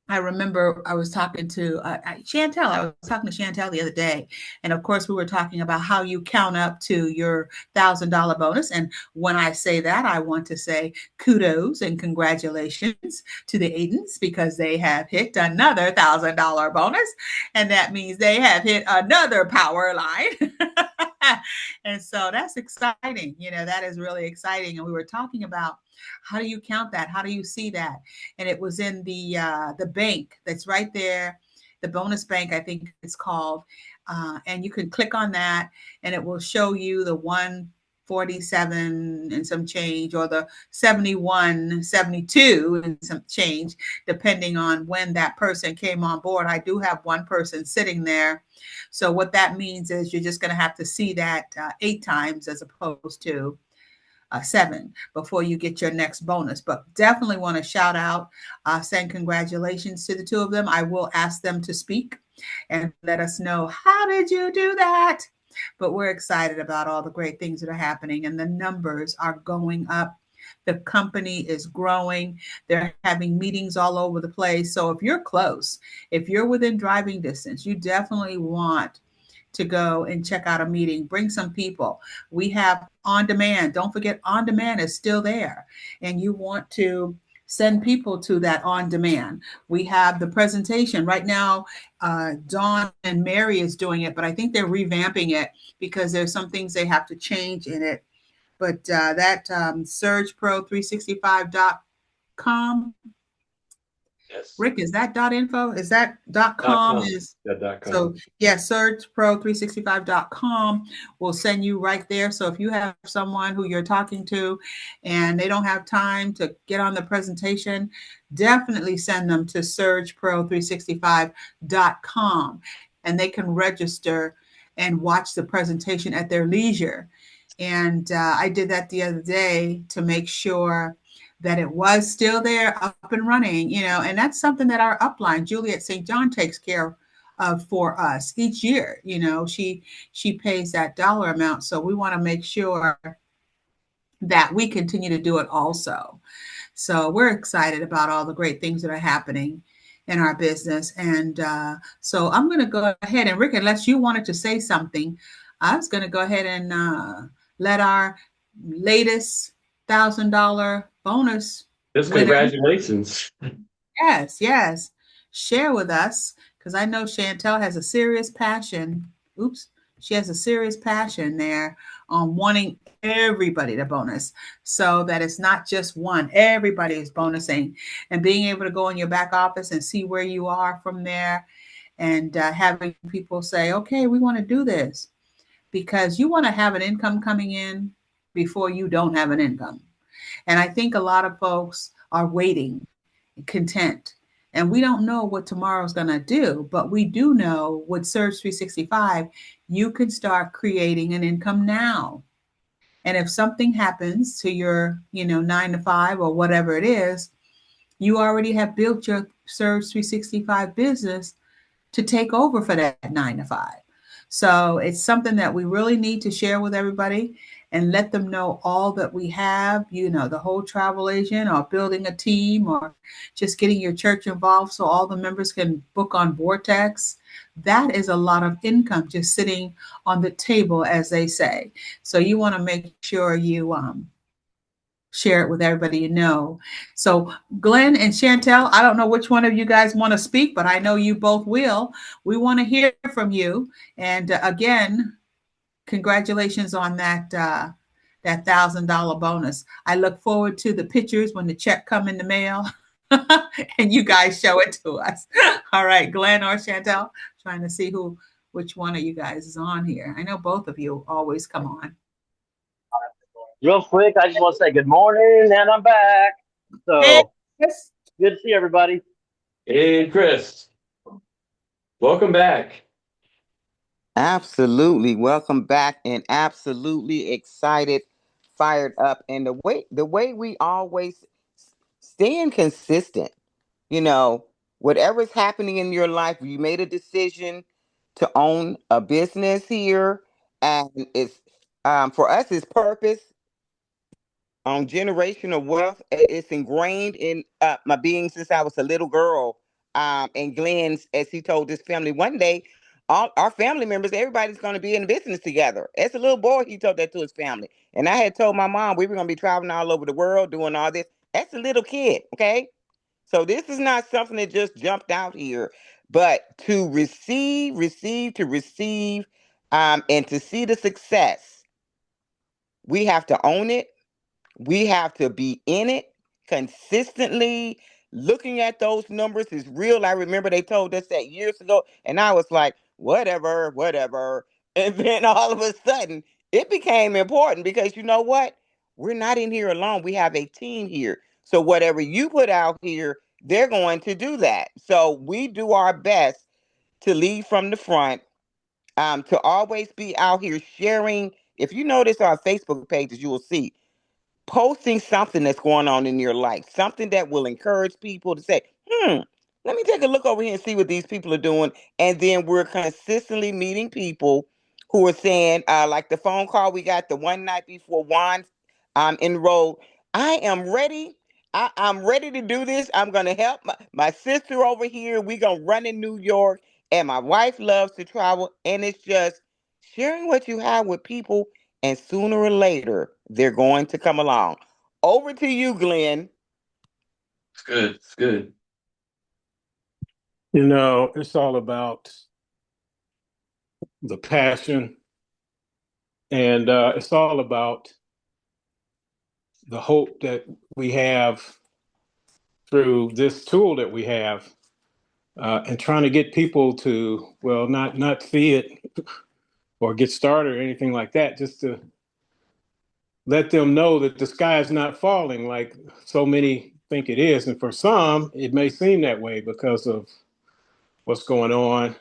I remember I was talking to Chantel. I was talking to Chantel the other day. And of course, we were talking about how you count up to your $1,000 bonus. And when I say that, I want to say kudos and congratulations to the Adens because they have hit another $1,000 bonus. And that means they have hit another power line. And so that's exciting. That is really exciting. And we were talking about how do you count that? How do you see that? And it was in the bank that's right there, the bonus bank, I think it's called. And you can click on that, and it will show you the 147 and some change, or the 71.72 and some change, depending on when that person came on board. I do have one person sitting there. So what that means is you're just going to have to see that 8 times as opposed to 7 before you get your next bonus. But definitely want to shout out, send congratulations to the two of them. I will ask them to speak and let us know, how did you do that? But we're excited about all the great things that are happening, and the numbers are going up. The company is growing. They're having meetings all over the place. So if you're close, if you're within driving distance, you definitely want to go and check out a meeting. Bring some people. We have on demand. Don't forget, on demand is still there. And you want to send people to that on demand. We have the presentation right now. Dawn and Mary is doing it, but I think they're revamping it because there's some things they have to change in it. But that surgepro365.com. Yes. Rick, is that .info? Is that .com? .com. Is Yeah, .com. so yeah, surgepro365.com will send you right there. So if you have someone who you're talking to and they don't have time to get on the presentation, definitely send them to surgepro365.com, and they can register and watch the presentation at their leisure. And I did that the other day to make sure that it was still there, up and running, and that's something that our upline, Juliet St. John, takes care of for us each year. She pays that dollar amount. So we want to make sure that we continue to do it also. So we're excited about all the great things that are happening in our business. And so I'm going to go ahead and, Rick, unless you wanted to say something, I was going to go ahead and let our latest $1,000 bonus Just winner, congratulations. yes, share with us, because I know Chantel has a serious passion. Oops, she has a serious passion there on wanting everybody to bonus, so that it's not just one. Everybody is bonusing, and being able to go in your back office and see where you are from there, and having people say, "Okay, we want to do this," because you want to have an income coming in before you don't have an income. And I think a lot of folks are waiting, content. And we don't know what tomorrow's going to do, but we do know with Surge 365, you can start creating an income now. And if something happens to your, 9 to 5 or whatever it is, you already have built your Surge 365 business to take over for that 9 to 5. So it's something that we really need to share with everybody and let them know all that we have, the whole travel agent, or building a team, or just getting your church involved so all the members can book on Vortex. That is a lot of income just sitting on the table, as they say. So you want to make sure you share it with everybody you know. So, Glenn and Chantel, I don't know which one of you guys want to speak, but I know you both will. We want to hear from you. And again, congratulations on that $1,000 bonus. I look forward to the pictures when the check come in the mail. And you guys show it to us. All right, Glenn or Chantel, trying to see which one of you guys is on here. I know both of you always come on. Real quick, I just want to say good morning, and I'm back. Hey, So good to see everybody. Hey, Chris. Welcome back. Absolutely. Welcome back, and absolutely excited, fired up. And the way we always staying consistent, you know, whatever's happening in your life, you made a decision to own a business here, and it's for us it's purpose on generational wealth. It's ingrained in my being since I was a little girl. And Glenn's, as he told his family one day, all our family members, everybody's going to be in business together. As a little boy, he told that to his family. And I had told my mom we were going to be traveling all over the world doing all this. That's a little kid, okay? So this is not something that just jumped out here, but to receive, and to see the success, we have to own it. We have to be in it consistently. Looking at those numbers is real. I remember they told us that years ago, and I was like, whatever, whatever. And then all of a sudden, it became important because you know what? We're not in here alone. We have a team here. So whatever you put out here, they're going to do that. So we do our best to lead from the front, to always be out here sharing. If you notice our Facebook pages, you will see posting something that's going on in your life, something that will encourage people to say, let me take a look over here and see what these people are doing. And then we're consistently meeting people who are saying, like the phone call we got the one night before Juan enrolled, I am ready. I'm ready to do this. I'm going to help my sister over here. We're going to run in New York. And my wife loves to travel. And it's just sharing what you have with people, and sooner or later, they're going to come along. Over to you, Glenn. It's good. It's good. You know, it's all about the passion, and it's all about the hope that we have through this tool that we have, and trying to get people to, well, not see it or get started or anything like that, just to let them know that the sky is not falling like so many think it is. And for some, it may seem that way because of what's going on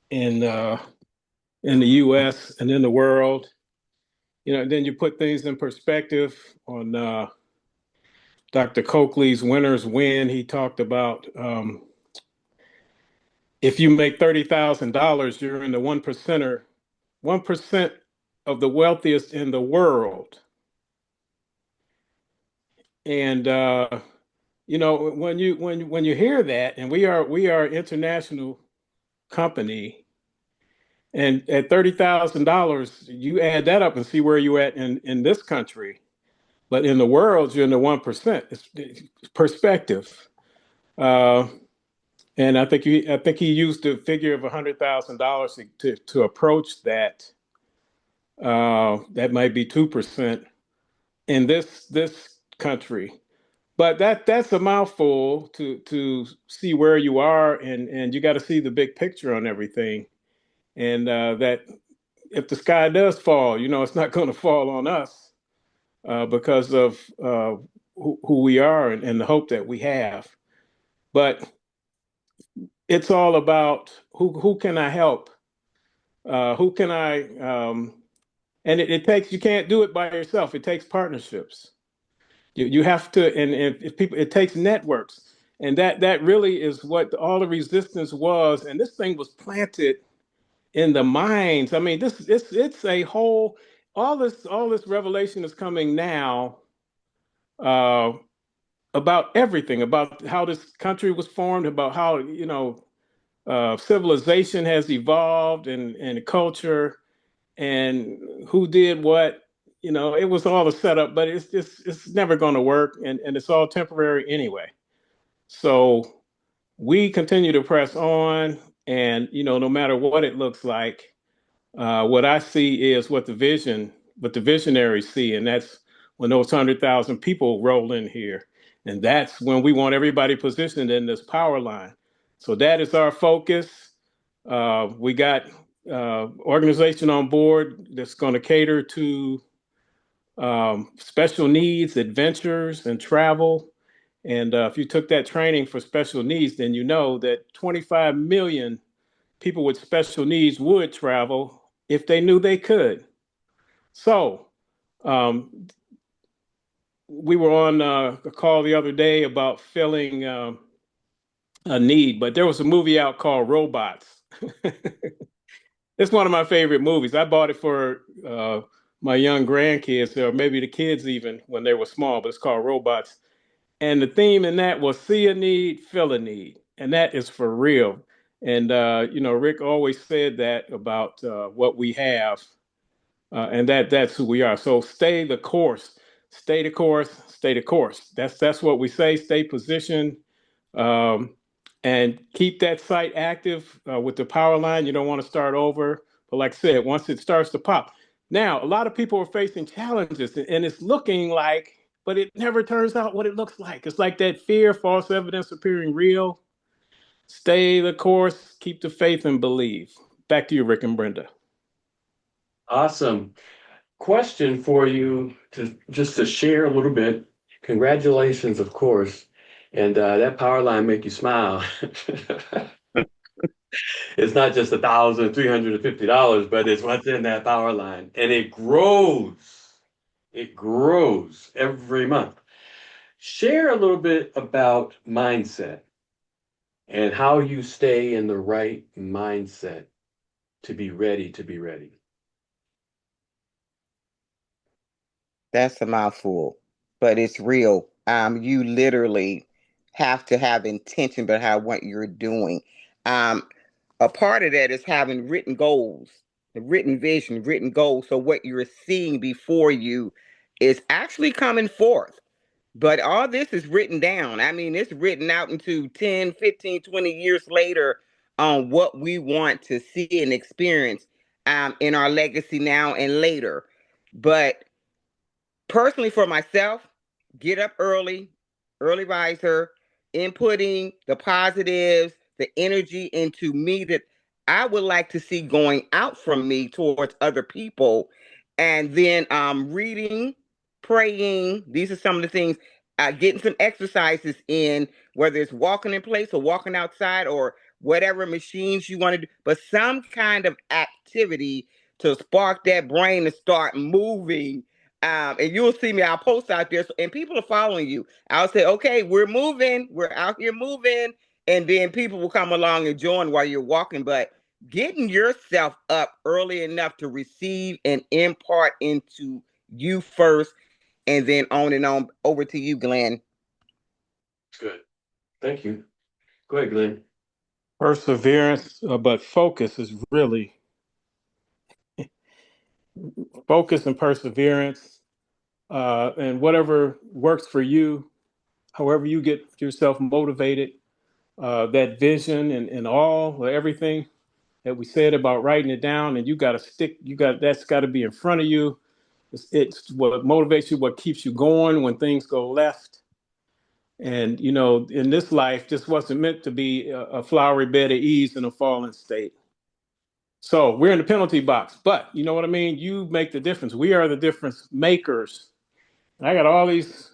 in the U.S. and in the world. You know, then you put things in perspective on Dr. Coakley's Winner's Win. He talked about, if you make $30,000, you're in the 1%er, 1% of the wealthiest in the world. And you know, when you hear that, and we are an international company, and at $30,000, you add that up and see where you at in this country. But in the world, you're in the 1%. It's perspective. And I think he used the figure of $100,000 to approach that. That might be 2% in this country. But that's a mouthful to see where you are, and you got to see the big picture on everything. And that if the sky does fall, you know, it's not going to fall on us, because of who we are, and the hope that we have. But it's all about who can I help? Who can I? And it takes, you can't do it by yourself. It takes partnerships. You have to, and if people, it takes networks, and that really is what all the resistance was. And this thing was planted in the minds. I mean, it's a whole, all this revelation is coming now, uh, about everything, about how this country was formed, about how, you know, civilization has evolved, and culture, and who did what. You know, it was all a setup, but it's never going to work, and it's all temporary anyway. So we continue to press on, and you know, no matter what it looks like, what I see is what the visionaries see, and that's when those 100,000 people roll in here, and that's when we want everybody positioned in this power line. So that is our focus. We got organization on board that's going to cater to special needs, adventures, and travel. And if you took that training for special needs, then you know that 25 million people with special needs would travel if they knew they could. So um, we were on a call the other day about filling a need, but there was a movie out called Robots. It's one of my favorite movies. I bought it for my young grandkids, or maybe the kids even when they were small, but it's called Robots. And the theme in that was see a need, fill a need. And that is for real. And, Rick always said that about what we have, and that's who we are. So stay the course, stay the course, stay the course. That's what we say. Stay positioned, um, and keep that site active with the power line. You don't want to start over. But like I said, once it starts to pop. Now, a lot of people are facing challenges, and it's looking like, but it never turns out what it looks like. It's like that fear, false evidence appearing real. Stay the course, keep the faith, and believe. Back to you, Rick and Brenda. Awesome. Question for you to share a little bit. Congratulations, of course. And that power line make you smile. It's not just $1,350, but it's what's in that power line. And it grows. It grows every month. Share a little bit about mindset and how you stay in the right mindset to be ready to be ready. That's a mouthful, but it's real. You literally have to have intention behind what you're doing. Um, a part of that is having written goals, the written vision, written goals. So what you're seeing before you is actually coming forth. But all this is written down. I mean, it's written out into 10, 15, 20 years later on what we want to see and experience in our legacy now and later. But personally, for myself, get up early, early riser, inputting the positives, the energy into me that I would like to see going out from me towards other people. And then reading, praying. These are some of the things. Getting some exercises in, whether it's walking in place or walking outside or whatever machines you want to do, but some kind of activity to spark that brain to start moving, and you'll see me. I'll post out there, and people are following you. I'll say, "Okay, we're moving. We're out here moving," and then people will come along and join while you're walking. But getting yourself up early enough to receive and impart into you first, and then on and on over to you, Glenn. Good. Thank you. Go ahead, Glenn. Perseverance, but focus is really focus and perseverance, and whatever works for you, however you get yourself motivated, that vision and all everything that we said about writing it down, and you got to stick. That's got to be in front of you. It's what motivates you, what keeps you going when things go left. And in this life, this wasn't meant to be a flowery bed of ease in a fallen state. So we're in the penalty box, but you know what I mean? You make the difference. We are the difference makers. I got all these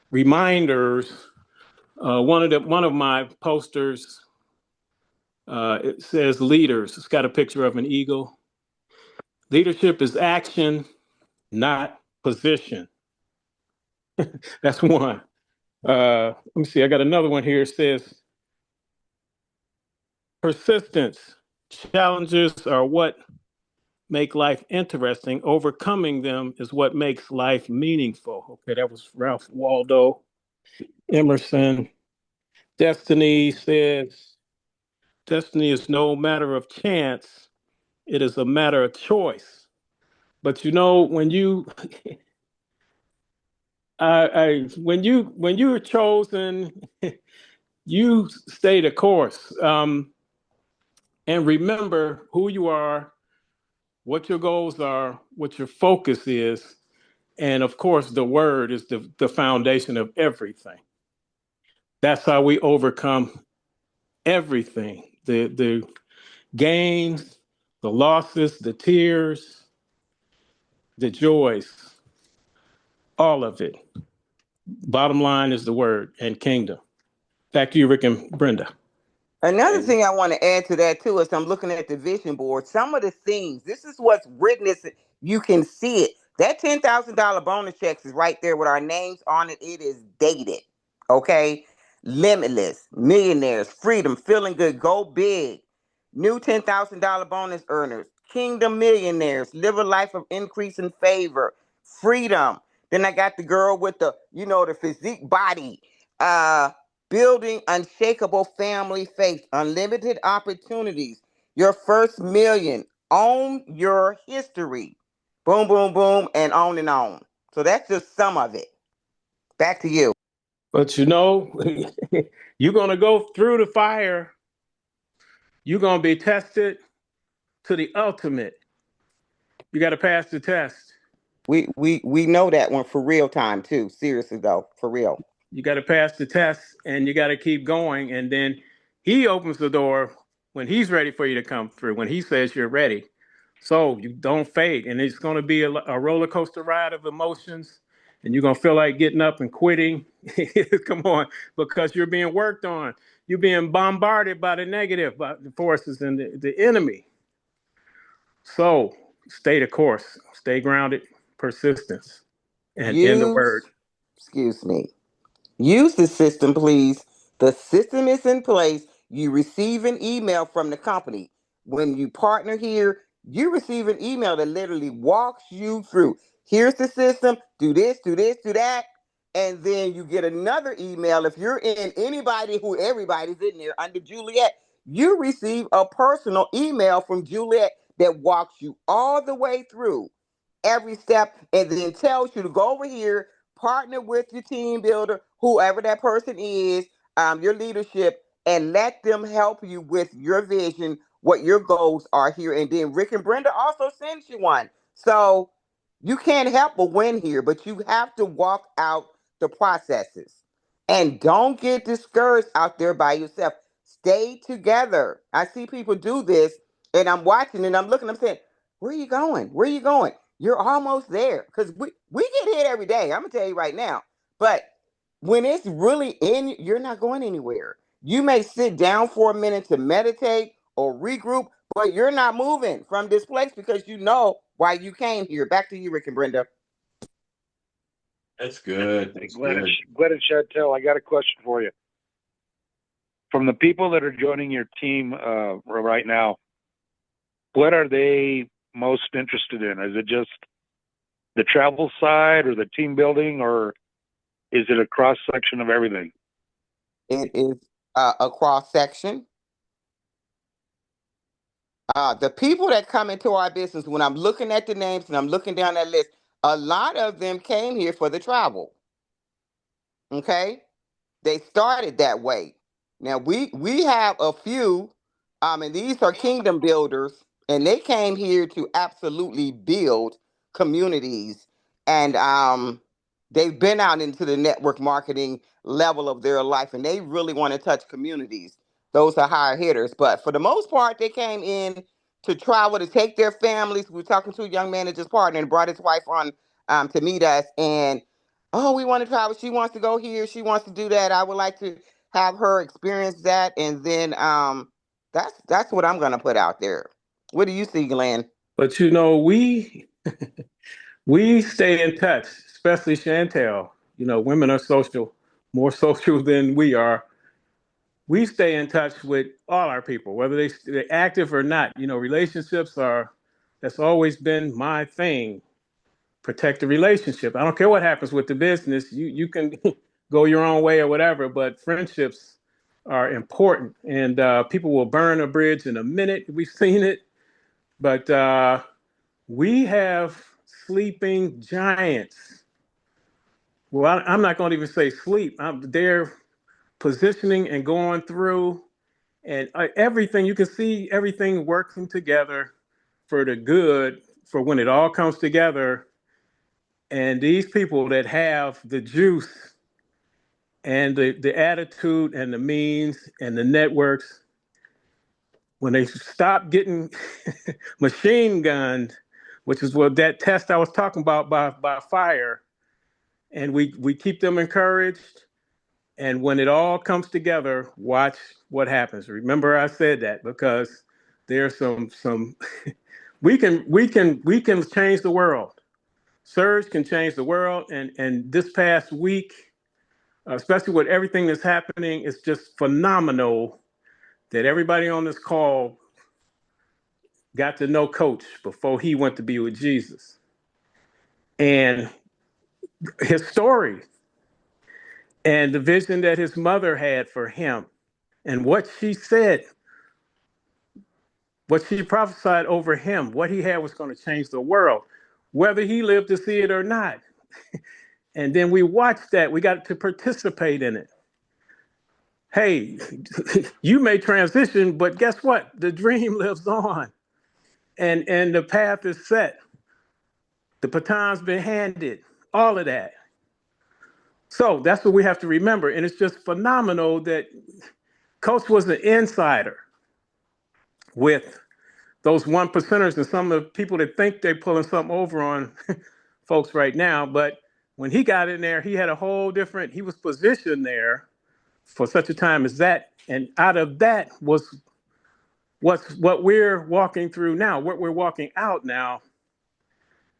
reminders. One of my posters, it says leaders. It's got a picture of an eagle. Leadership is action, not position. That's one. Let me see. I got another one here. It says persistence. Challenges are what make life interesting. Overcoming them is what makes life meaningful. Okay, that was Ralph Waldo Emerson. Destiny says, destiny is no matter of chance, it is a matter of choice. But when you when you're chosen, you stay the course. And remember who you are, what your goals are, what your focus is. And of course, the word is the foundation of everything. That's how we overcome everything. The gains, the losses, the tears, the joys, all of it. Bottom line is the word and kingdom. Back to you, Rick and Brenda. Another And thing I want to add to that too is I'm looking at the vision board. Some of the things, this is what's written. You can see it. That $10,000 bonus checks is right there with our names on it. It is dated. Okay. Limitless, millionaires, freedom, feeling good, go big. New $10,000 bonus earners, kingdom millionaires, live a life of increase in favor, freedom. Then I got the girl with the physique body. building unshakable family faith, unlimited opportunities, your first million, own your history. Boom, boom, boom, and on and on. So that's just some of it. Back to you. But you're going to go through the fire. You're going to be tested to the ultimate. You got to pass the test. We know that one for real time too. Seriously though, for real. You got to pass the test and you got to keep going. And then he opens the door when he's ready for you to come through, when he says you're ready. So you don't fake. And it's going to be a roller coaster ride of emotions. And you're going to feel like getting up and quitting. Come on, because you're being worked on. You're being bombarded by the negative, by the forces and the enemy. So stay the course, stay grounded, persistence, and in the word. Use, excuse me. Use the system, please. The system is in place. You receive an email from the company. When you partner here, you receive an email that literally walks you through. Here's the system. Do this, do this, do that. And then you get another email. If you're in anybody who everybody's in there under Juliet, you receive a personal email from Juliet that walks you all the way through every step and then tells you to go over here, partner with your team builder, whoever that person is, your leadership, and let them help you with your vision, what your goals are here. And then Rick and Brenda also sends you one. So you can't help but win here, but you have to walk out the processes. And don't get discouraged out there by yourself. Stay together. I see people do this, and I'm watching and I'm looking, I'm saying, where are you going? Where are you going? You're almost there. Because we get hit every day. I'm gonna tell you right now. But when it's really in, you're not going anywhere. You may sit down for a minute to meditate or regroup, but you're not moving from this place because you know why you came here. Back to you, Rick and Brenda. That's good. Hey, That's Glenn, good. Glenn and Chantel, I got a question for you. From the people that are joining your team right now, what are they most interested in? Is it just the travel side or the team building, or is it a cross section of everything? It is a cross section. The people that come into our business, when I'm looking at the names and I'm looking down that list, a lot of them came here for the travel. Okay, they started that way. Now we have a few, and these are kingdom builders, and they came here to absolutely build communities, and they've been out into the network marketing level of their life, and they really want to touch communities. Those are higher hitters, but for the most part, they came in to travel to take their families. We were talking to a young man that just partnered and brought his wife on to meet us, and oh, we want to travel. She wants to go here. She wants to do that. I would like to have her experience that, and then that's what I'm gonna put out there. What do you see, Glenn? But we stay in touch, especially Chantel. Women are social, more social than we are. We stay in touch with all our people, whether they're active or not. Relationships that's always been my thing. Protect the relationship. I don't care what happens with the business. You can go your own way or whatever, but friendships are important. And people will burn a bridge in a minute. We've seen it. But we have sleeping giants. Well, I'm not going to even say sleep. They're positioning and going through, and everything you can see, everything working together for the good. For when it all comes together, and these people that have the juice and the attitude and the means and the networks, when they stop getting machine gunned, which is what that test I was talking about by fire, and we keep them encouraged. And when it all comes together, watch what happens. Remember, I said that because there's some we can change the world. Surge can change the world, and this past week, especially with everything that's happening, it's just phenomenal that everybody on this call got to know Coach before he went to be with Jesus. And his story, and the vision that his mother had for him, and what she said, what she prophesied over him, what he had was going to change the world, whether he lived to see it or not. And then we watched that. We got to participate in it. Hey, you may transition, but guess what? The dream lives on, and the path is set. The baton's been handed. All of that. So that's what we have to remember. And it's just phenomenal that Coach was an insider with those one percenters and some of the people that think they're pulling something over on folks right now. But when he got in there, he had a whole different, he was positioned there for such a time as that. And out of that was what we're walking through now, what we're walking out now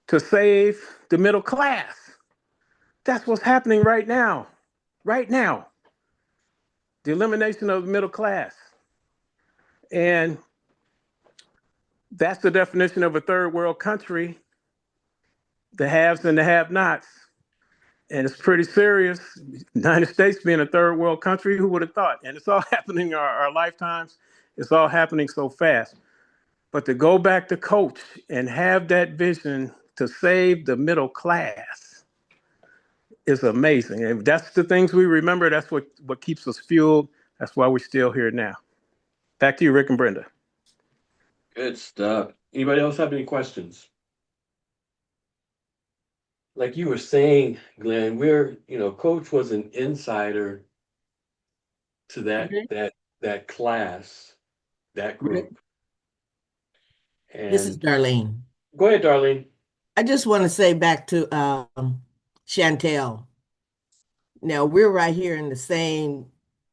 to save the middle class. That's what's happening right now. Right now. The elimination of the middle class. And that's the definition of a third world country, the haves and the have-nots. And it's pretty serious. United States being a third world country, who would have thought? And it's all happening in our lifetimes. It's all happening so fast. But to go back to coach and have that vision to save the middle class is amazing. And that's the things we remember. That's what keeps us fueled. That's why we're still here now. Back to you, Rick and Brenda. Good stuff. Anybody else have any questions? Like you were saying, Glenn, Coach was an insider to that class, that group. This is And Darlene. go ahead, Darlene. I just want to say back to Chantell. Now we're right here in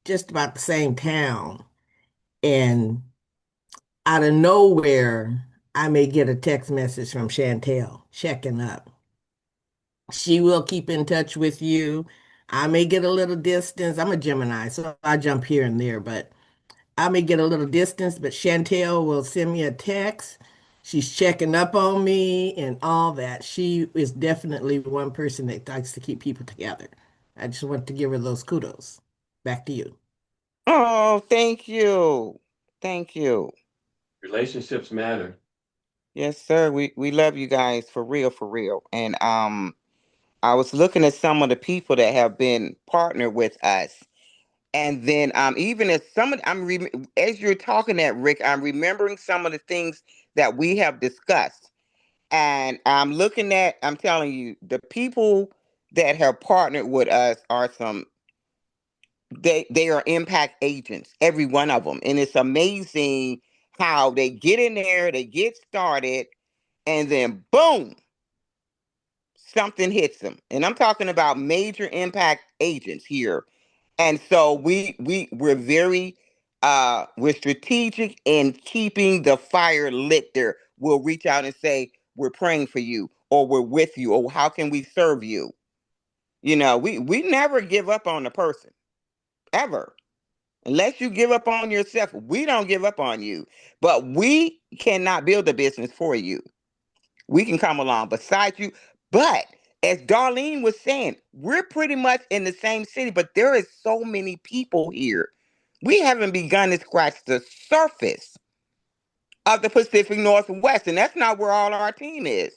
just about the same town, and out of nowhere, I may get a text message from Chantell checking up. She will keep in touch with you. I may get a little distance. I'm a Gemini, so I jump here and there, but I may get a little distance, but Chantel will send me a text. She's checking up on me and all that. She is definitely one person that likes to keep people together. I just want to give her those kudos. Back to you. Oh, thank you. Thank you. Relationships matter. Yes, sir. We love you guys for real, for real. And I was looking at some of the people that have been partnered with us. And then even as as you're talking that, Rick, I'm remembering some of the things that we have discussed. And I'm telling you, the people that have partnered with us are they are impact agents, every one of them. And it's amazing how they get in there, they get started, and then boom, something hits them. And I'm talking about major impact agents here. And so we're very we're strategic in keeping the fire lit there. We'll reach out and say, we're praying for you, or we're with you, or how can we serve you? We never give up on the person, ever. Unless you give up on yourself, we don't give up on you. But we cannot build a business for you. We can come along beside you. But as Darlene was saying, we're pretty much in the same city, but there is so many people here. We haven't begun to scratch the surface of the Pacific Northwest, and that's not where all our team is.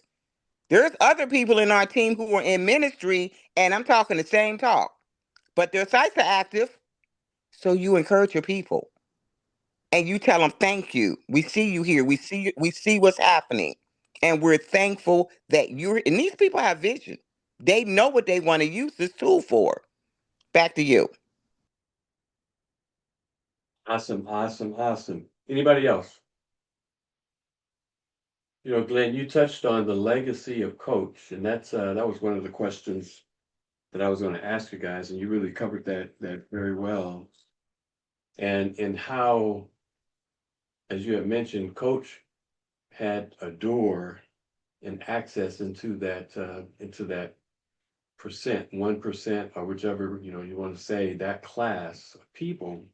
There's other people in our team who are in ministry, and I'm talking the same talk, but their sites are active. So you encourage your people and you tell them, thank you. We see you here. We see what's happening. And we're thankful that and these people have vision. They know what they want to use this tool for. Back to you. Awesome, awesome, awesome. Anybody else? Glenn, you touched on the legacy of Coach, and that was one of the questions that I was going to ask you guys, and you really covered that very well. And how, as you have mentioned, Coach had a door and access into that percent, 1%, or whichever you want to say, that class of people.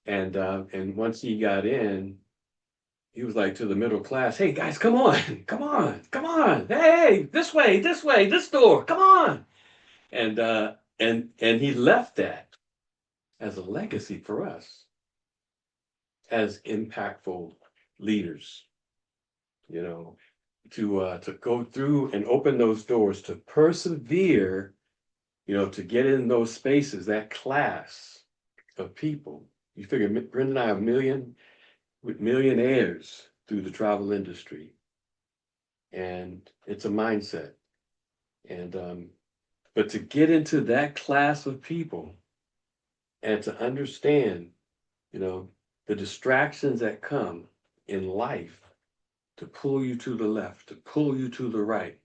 And once he got in, he was like to the middle class, "Hey guys, come on, come on, come on! Hey, this way, this door, come on!" And And he left that as a legacy for us as impactful leaders, you know, to go through and open those doors, to persevere, to get in those spaces, that class of people. You figure Brenda and I are with millionaires through the travel industry, and it's a mindset. And but to get into that class of people and to understand, you know, the distractions that come in life to pull you to the left, to pull you to the right,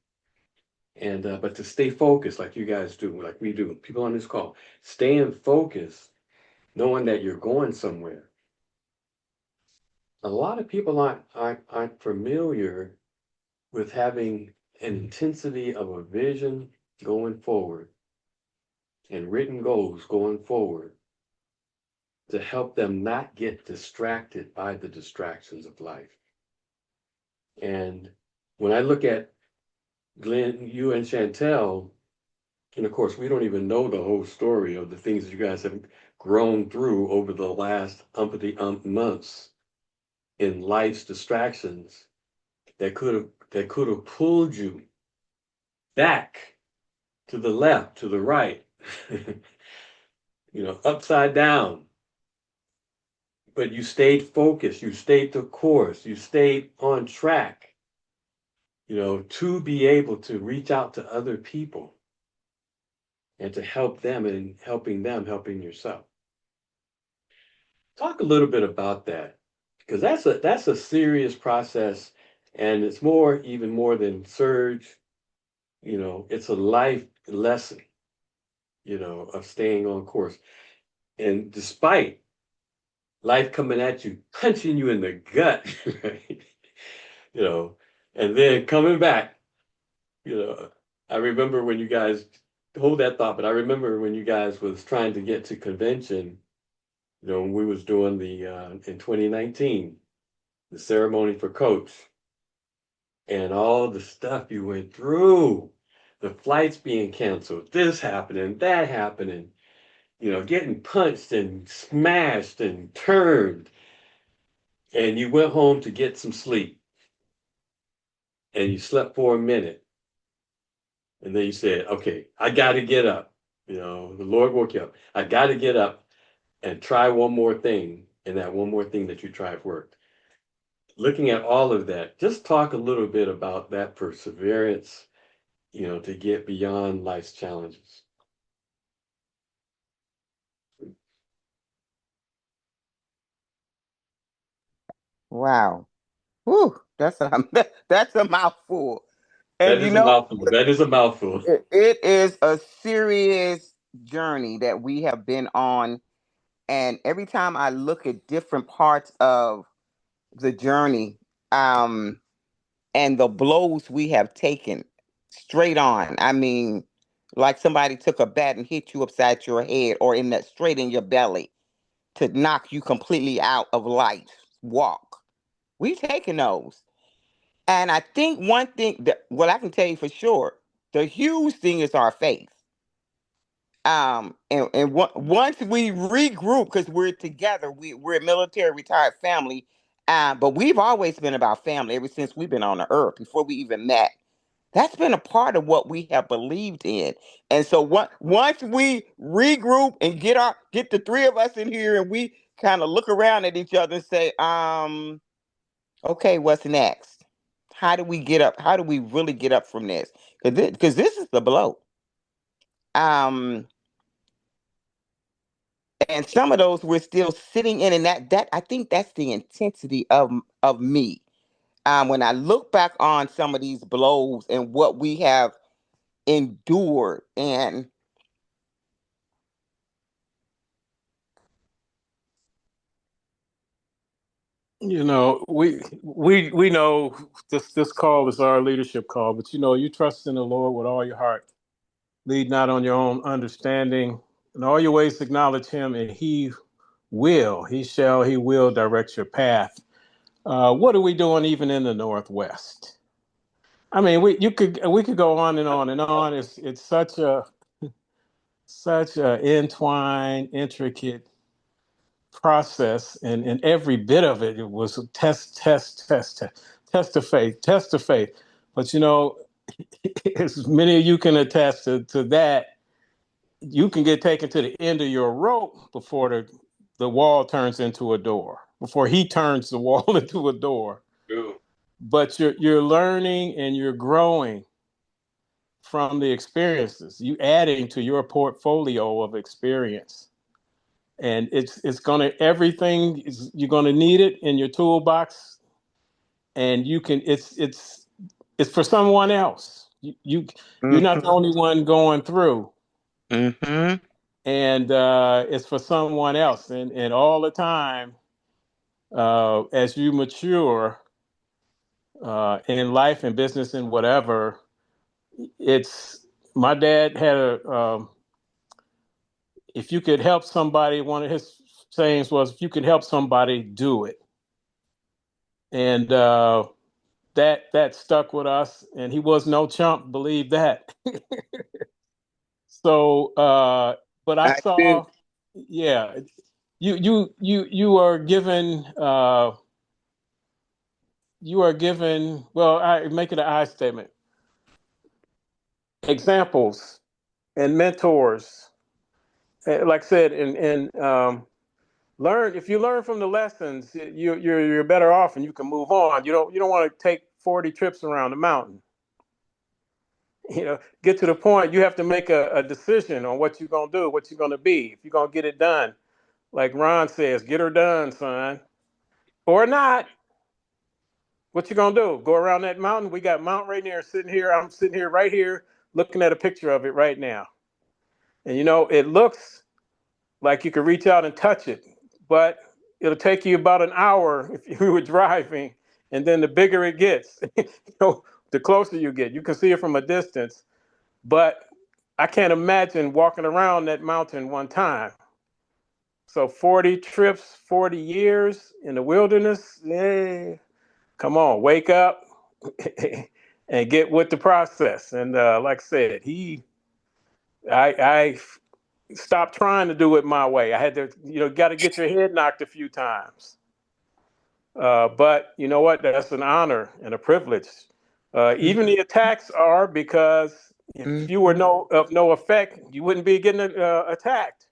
and but to stay focused like you guys do, like we do, people on this call, staying focused, knowing that you're going somewhere. A lot of people aren't familiar with having an intensity of a vision going forward and written goals going forward to help them not get distracted by the distractions of life. And when I look at Glenn, you and Chantel, and of course, we don't even know the whole story of the things that you guys have grown through over the last umpty months in life's distractions that could have pulled you back to the left, to the right, upside down. But you stayed focused, you stayed the course, you stayed on track, to be able to reach out to other people and to help them and helping yourself. Talk a little bit about that, because that's a serious process, and it's even more than surge. It's a life lesson, of staying on course. And despite life coming at you, punching you in the gut, right? You know, and then coming back, you know, I remember when you guys hold that thought, but I remember when you guys was trying to get to convention, when we was doing the in 2019, the ceremony for coach, and all the stuff you went through, the flights being canceled, this happening, that happening, getting punched and smashed and turned, and you went home to get some sleep, and you slept for a minute, and then you said, okay, I got to get up. The Lord woke you up. I got to get up and try one more thing, and that one more thing that you tried worked. Looking at all of that, just talk a little bit about that perseverance, to get beyond life's challenges. Wow. Whew, that's a mouthful. And That is a mouthful. That is a mouthful. it is a serious journey that we have been on. And every time I look at different parts of the journey, and the blows we have taken straight on. I mean, like somebody took a bat and hit you upside your head or in that straight in your belly to knock you completely out of life. Walk. We've taken those. And I think one thing that, well, I can tell you for sure, the huge thing is our faith. Once we regroup, because we're together, we're a military retired family, but we've always been about family ever since we've been on the earth, before we even met. That's been a part of what we have believed in. And so once we regroup and get the three of us in here and we kind of look around at each other and say, okay, what's next? How do we get up? How do we really get up from this? Because this is the blow. Um, and some of those we're still sitting in, and that I think that's the intensity of me. When I look back on some of these blows and what we have endured, and We know this call is our leadership call, but you trust in the Lord with all your heart. Lead not on your own understanding. In all your ways acknowledge him, and he will direct your path. What are we doing even in the Northwest? I mean, we could go on and on and on. It's such a entwined, intricate process, and every bit of it, it was a test of faith, test of faith. But as many of you can attest to that, you can get taken to the end of your rope before the wall turns into a door, before he turns the wall into a door. True. But you're learning and you're growing from the experiences, you adding to your portfolio of experience. And it's gonna everything is, you're gonna need it in your toolbox, and you can it's for someone else. You're not the only one going through, Mm-hmm. and it's for someone else. And all the time, as you mature in life and business and whatever, it's my dad had a if you could help somebody, one of his sayings was, if you can help somebody, do it. And that stuck with us, and he was no chump, believe that. So but I I do. saw, yeah, you are given well, I make it an I statement, examples and mentors. Like I said, and learn, if you learn from the lessons, you're better off, and you can move on. You don't want to take 40 trips around the mountain. Get to the point you have to make a decision on what you're going to do, what you're going to be, if you're going to get it done. Like Ron says, get her done, son, or not. What you going to do? Go around that mountain? We got Mount Rainier sitting here. I'm sitting here right here looking at a picture of it right now. And it looks like you could reach out and touch it, but it'll take you about an hour if you were driving. And then the bigger it gets, the closer you get. You can see it from a distance, but I can't imagine walking around that mountain one time. So 40 trips, 40 years in the wilderness, come on, wake up and get with the process. And like I said, I stopped trying to do it my way. I had to, got to get your head knocked a few times. But you know what? That's an honor and a privilege. Even the attacks are, because if you were of no effect, you wouldn't be getting attacked.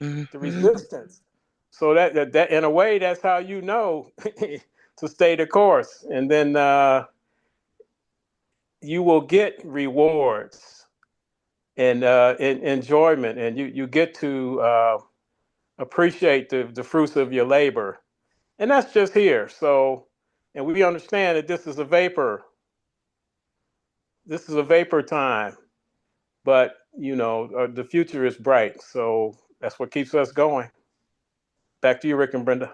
The Mm-hmm. resistance. So that in a way, that's how to stay the course, and then you will get rewards and enjoyment, and you get to appreciate the fruits of your labor, and that's just here. So, and we understand that this is a vapor. This is a vapor time, but the future is bright. So that's what keeps us going. Back to you, Rick and Brenda.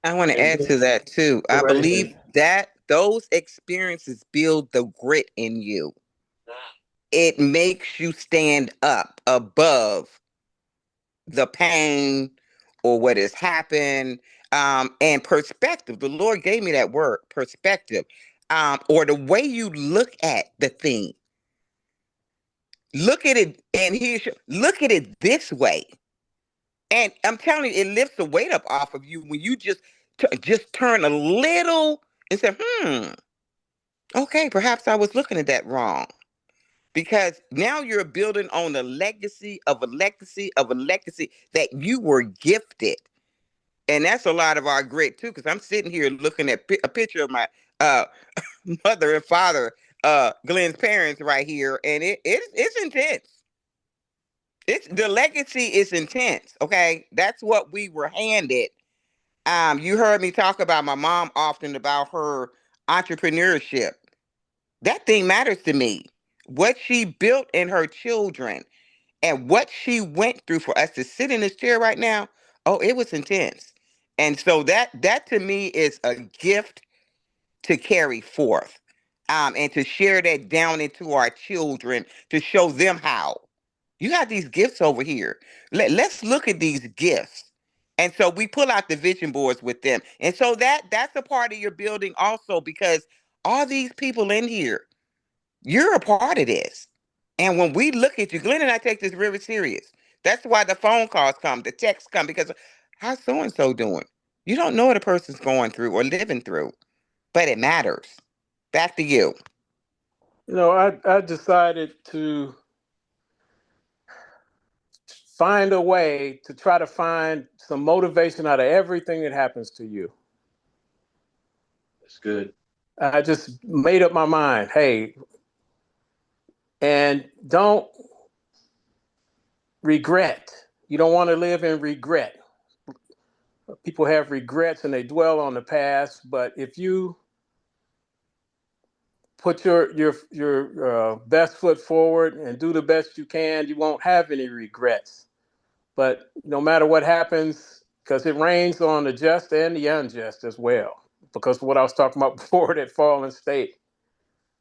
I want to add to that too. Go I right believe ahead. that those experiences build the grit in you. It makes you stand up above the pain or what has happened. And perspective. The Lord gave me that word, perspective. Or the way you look at the thing. Look at it, and look at it this way. And I'm telling you, it lifts the weight up off of you when you just turn a little and say, okay, perhaps I was looking at that wrong. Because now you're building on a legacy of a legacy of a legacy that you were gifted. And that's a lot of our grit too, because I'm sitting here looking at a picture of my uh, mother and father, Glenn's parents right here, and it's intense. It's the legacy is intense. Okay, that's what we were handed. You heard me talk about my mom often about her entrepreneurship. That thing matters to me. What she built in her children and what she went through for us to sit in this chair right now. Oh, it was intense. And so that to me is a gift to carry forth. And to share that down into our children to show them how. You got these gifts over here. Let's look at these gifts. And so we pull out the vision boards with them. And so that's a part of your building also, because all these people in here, you're a part of this. And when we look at you, Glenn and I take this very serious. That's why the phone calls come, the texts come, because how's so and so doing? You don't know what a person's going through or living through, but it matters. Back to you. I decided to find a way to try to find some motivation out of everything that happens to you. That's good. I just made up my mind, hey, and don't regret. You don't want to live in regret. People have regrets and they dwell on the past, but if you put your best foot forward and do the best you can, you won't have any regrets. But no matter what happens, because it rains on the just and the unjust as well, because of what I was talking about before, that fallen state.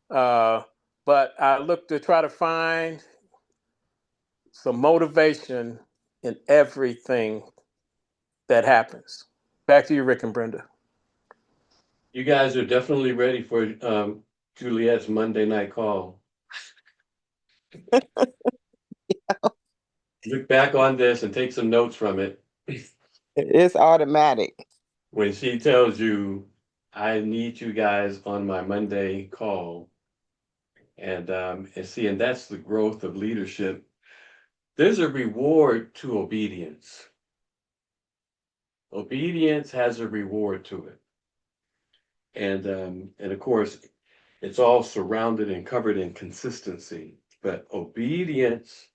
But I look to try to find some motivation in everything that happens. Back to you, Rick and Brenda. You guys are definitely ready for Juliet's Monday night call. Look back on this and take some notes from it. It's automatic. When she tells you, I need you guys on my Monday call. And see, and that's the growth of leadership. There's a reward to obedience. Obedience has a reward to it. And of course, it's all surrounded and covered in consistency. But obedience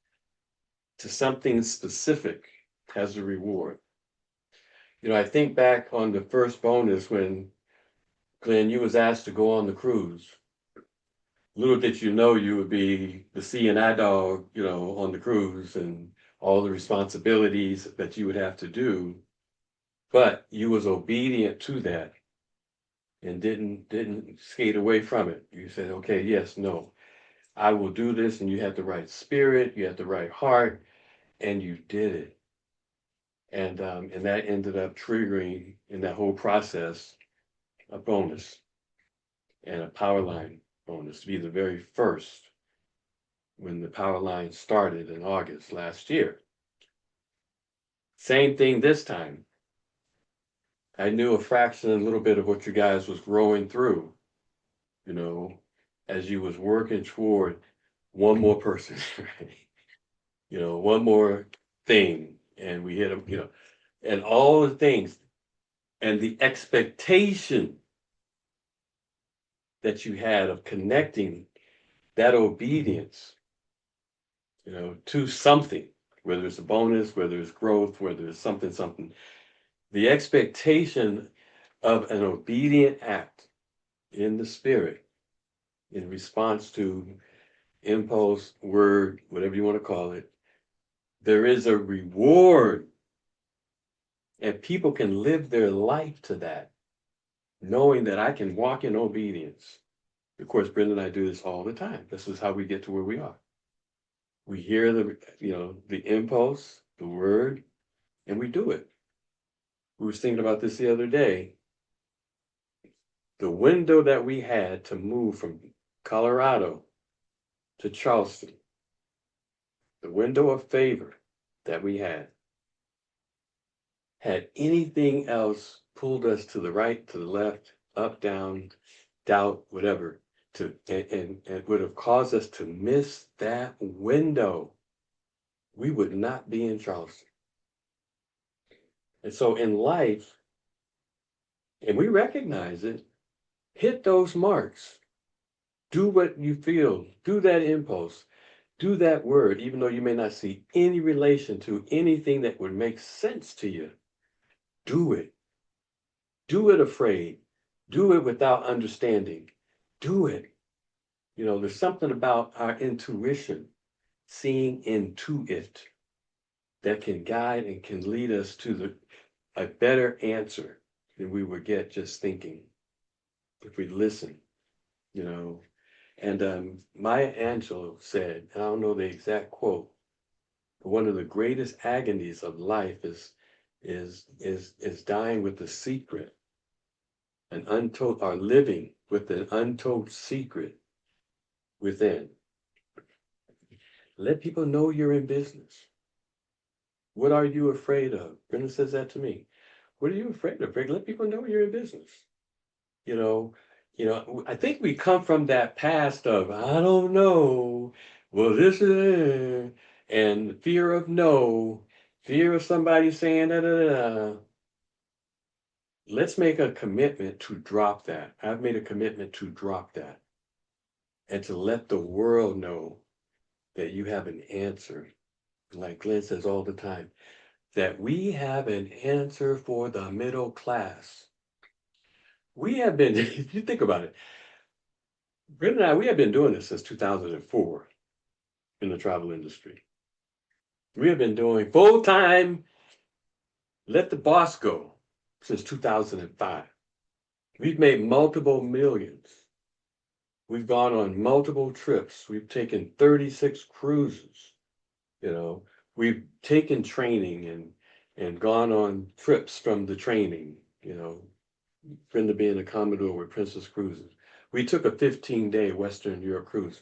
to something specific has a reward. I think back on the first bonus when Glenn, you was asked to go on the cruise. Little did you know you would be the C&I dog, on the cruise and all the responsibilities that you would have to do. But you was obedient to that and didn't skate away from it. You said, okay, yes, no, I will do this. And you had the right spirit, you had the right heart, and you did it. And that ended up triggering in that whole process a bonus and a Powerline bonus to be the very first when the Powerline started in August last year. Same thing this time. I knew a fraction, a little bit of what you guys was growing through, as you was working toward one more person, right? One more thing, and we hit them, and all the things, and the expectation that you had of connecting that obedience, to something, whether it's a bonus, whether it's growth, whether it's something, the expectation of an obedient act in the spirit in response to impulse, word, whatever you want to call it, there is a reward. And people can live their life to that, knowing that I can walk in obedience. Of course, Brenda and I do this all the time. This is how we get to where we are. We hear the impulse, the word, and we do it. We were thinking about this the other day. The window that we had to move from Colorado to Charleston, the window of favor that we had anything else pulled us to the right, to the left, up, down, doubt, whatever, and would have caused us to miss that window, we would not be in Charleston. And so in life, and we recognize it, hit those marks. Do what you feel, do that impulse, do that word, even though you may not see any relation to anything that would make sense to you. Do it. Do it afraid. Do it without understanding. Do it. There's something about our intuition, seeing into it, that can guide and can lead us to a better answer than we would get just thinking if we listen, you know. And Maya Angelou said, and I don't know the exact quote, but one of the greatest agonies of life is dying with the secret, an untold, or living with an untold secret within. Let people know you're in business. What are you afraid of? Brenda says that to me. What are you afraid of, Rick? Let people know you're in business. You know, I think we come from that past of I don't know. Well, this is it. And fear of no, fear of somebody saying da da da. Let's make a commitment to drop that. I've made a commitment to drop that and to let the world know that you have an answer. Like Glenn says all the time, that we have an answer for the middle class. We have been, if you think about it, Brent and I, we have been doing this since 2004 in the travel industry. We have been doing full time, let the boss go since 2005. We've made multiple millions. We've gone on multiple trips. We've taken 36 cruises. You know, we've taken training and gone on trips from the training. You know, Brenda being a Commodore with Princess Cruises. We took a 15-day Western Europe cruise.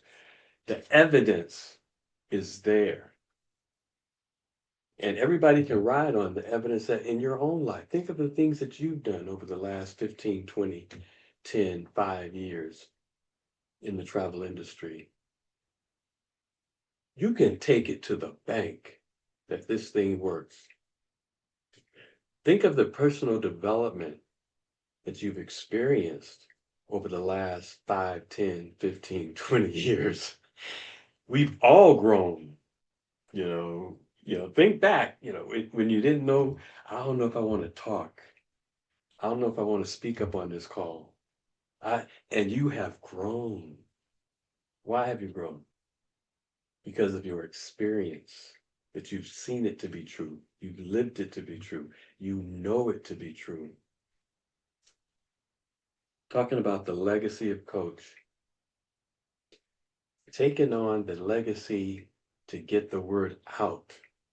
The evidence is there. And everybody can ride on the evidence that in your own life. Think of the things that you've done over the last 15, 20, 10, 5 years in the travel industry. You can take it to the bank that this thing works. Think of the personal development that you've experienced over the last 5, 10, 15, 20 years. We've all grown, think back, when you didn't know, I don't know if I want to talk. I don't know if I want to speak up on this call. And you have grown. Why have you grown? Because of your experience, that you've seen it to be true. You've lived it to be true. You know it to be true. Talking about the legacy of Coach, taking on the legacy to get the word out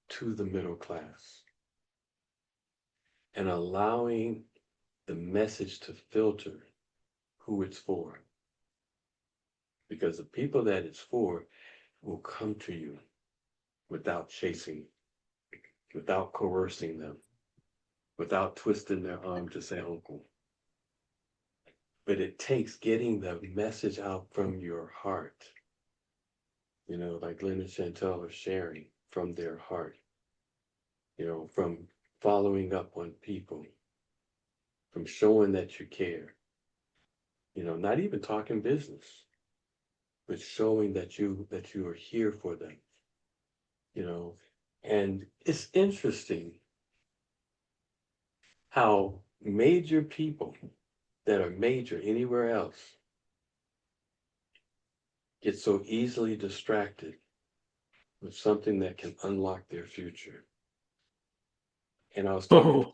to the middle class and allowing the message to filter who it's for. Because the people that it's for will come to you without chasing, without coercing them, without twisting their arm to say uncle. But it takes getting the message out from your heart. Like Glenn and Chantell are sharing from their heart. From following up on people, from showing that you care. Not even talking business, but showing that you are here for them. And it's interesting how major people that are major anywhere else get so easily distracted with something that can unlock their future. And I was talking,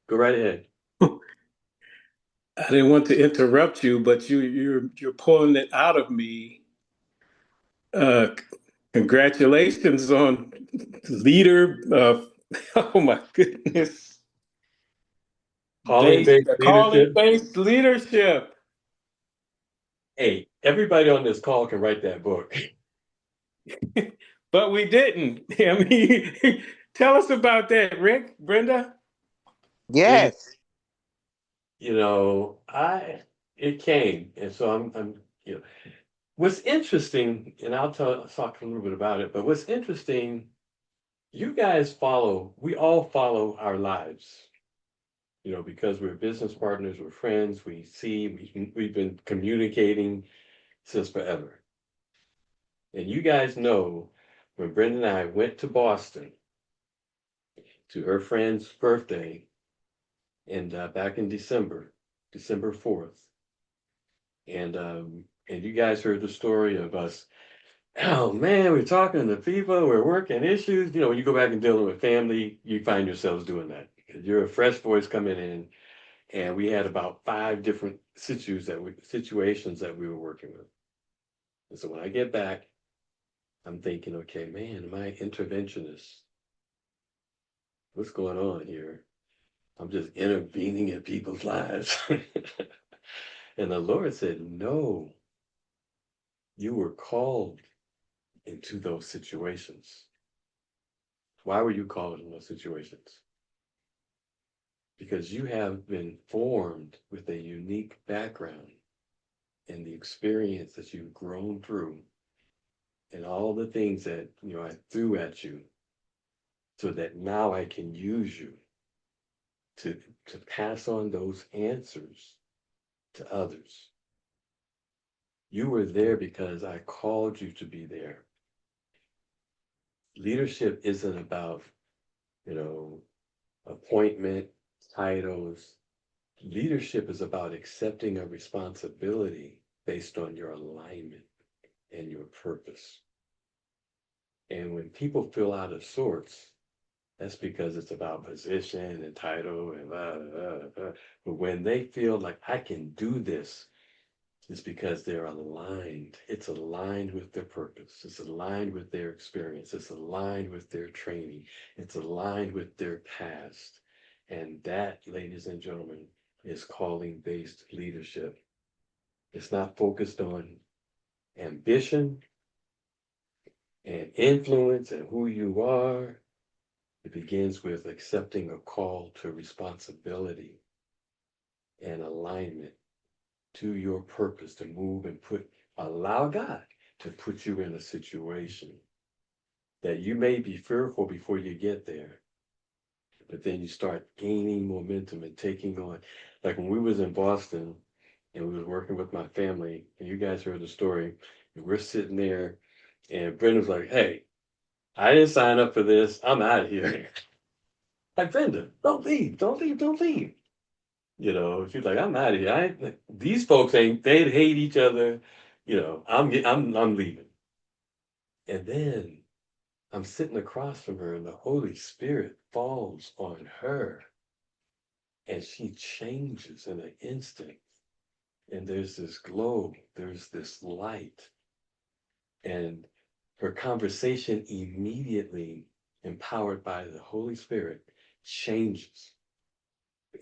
go right ahead. I didn't want to interrupt you, but you're pulling it out of me. Uh, Congratulations on leader. Oh my goodness, Calling-based leadership. calling-based leadership. Hey, everybody on this call can write that book. But we didn't. I mean, tell us about that, Rick, Brenda. Yes. It came, and so I'm what's interesting, and I'll talk a little bit about it, but what's interesting, we all follow our lives, because we're business partners, we're friends, we've been communicating since forever. And you guys know when Brenda and I went to Boston to her friend's birthday, and back in December 4th, and you guys heard the story of us. Oh man, we're talking to people, we're working issues. When you go back and dealing with family, you find yourselves doing that. You're a fresh voice coming in, and we had about 5 different situations that we were working with. And so when I get back, I'm thinking, okay, man, am I interventionist? What's going on here? I'm just intervening in people's lives. And the Lord said, no, you were called into those situations. Why were you called in those situations? Because you have been formed with a unique background and the experience that you've grown through and all the things that I threw at you so that now I can use you to pass on those answers to others. You were there because I called you to be there. Leadership isn't about, appointment, titles. Leadership is about accepting a responsibility based on your alignment and your purpose. And when people feel out of sorts, that's because it's about position and title and blah, blah, blah. But when they feel like I can do this, it's because they're aligned. It's aligned with their purpose. It's aligned with their experience. It's aligned with their training. It's aligned with their past. And that, ladies and gentlemen, is calling-based leadership. It's not focused on ambition and influence and who you are. It begins with accepting a call to responsibility and alignment to your purpose to move and allow God to put you in a situation that you may be fearful before you get there, but then you start gaining momentum and taking on. Like when we was in Boston and we was working with my family, and you guys heard the story, and we're sitting there, and Brenda's like, "Hey, I didn't sign up for this. I'm out of here." Like, Brenda, don't leave, don't leave, don't leave. She's like, I'm out of here. These folks they'd hate each other. I'm leaving. And then I'm sitting across from her, and the Holy Spirit falls on her, and she changes in an instant. And there's this glow, there's this light, and her conversation immediately, empowered by the Holy Spirit, changes.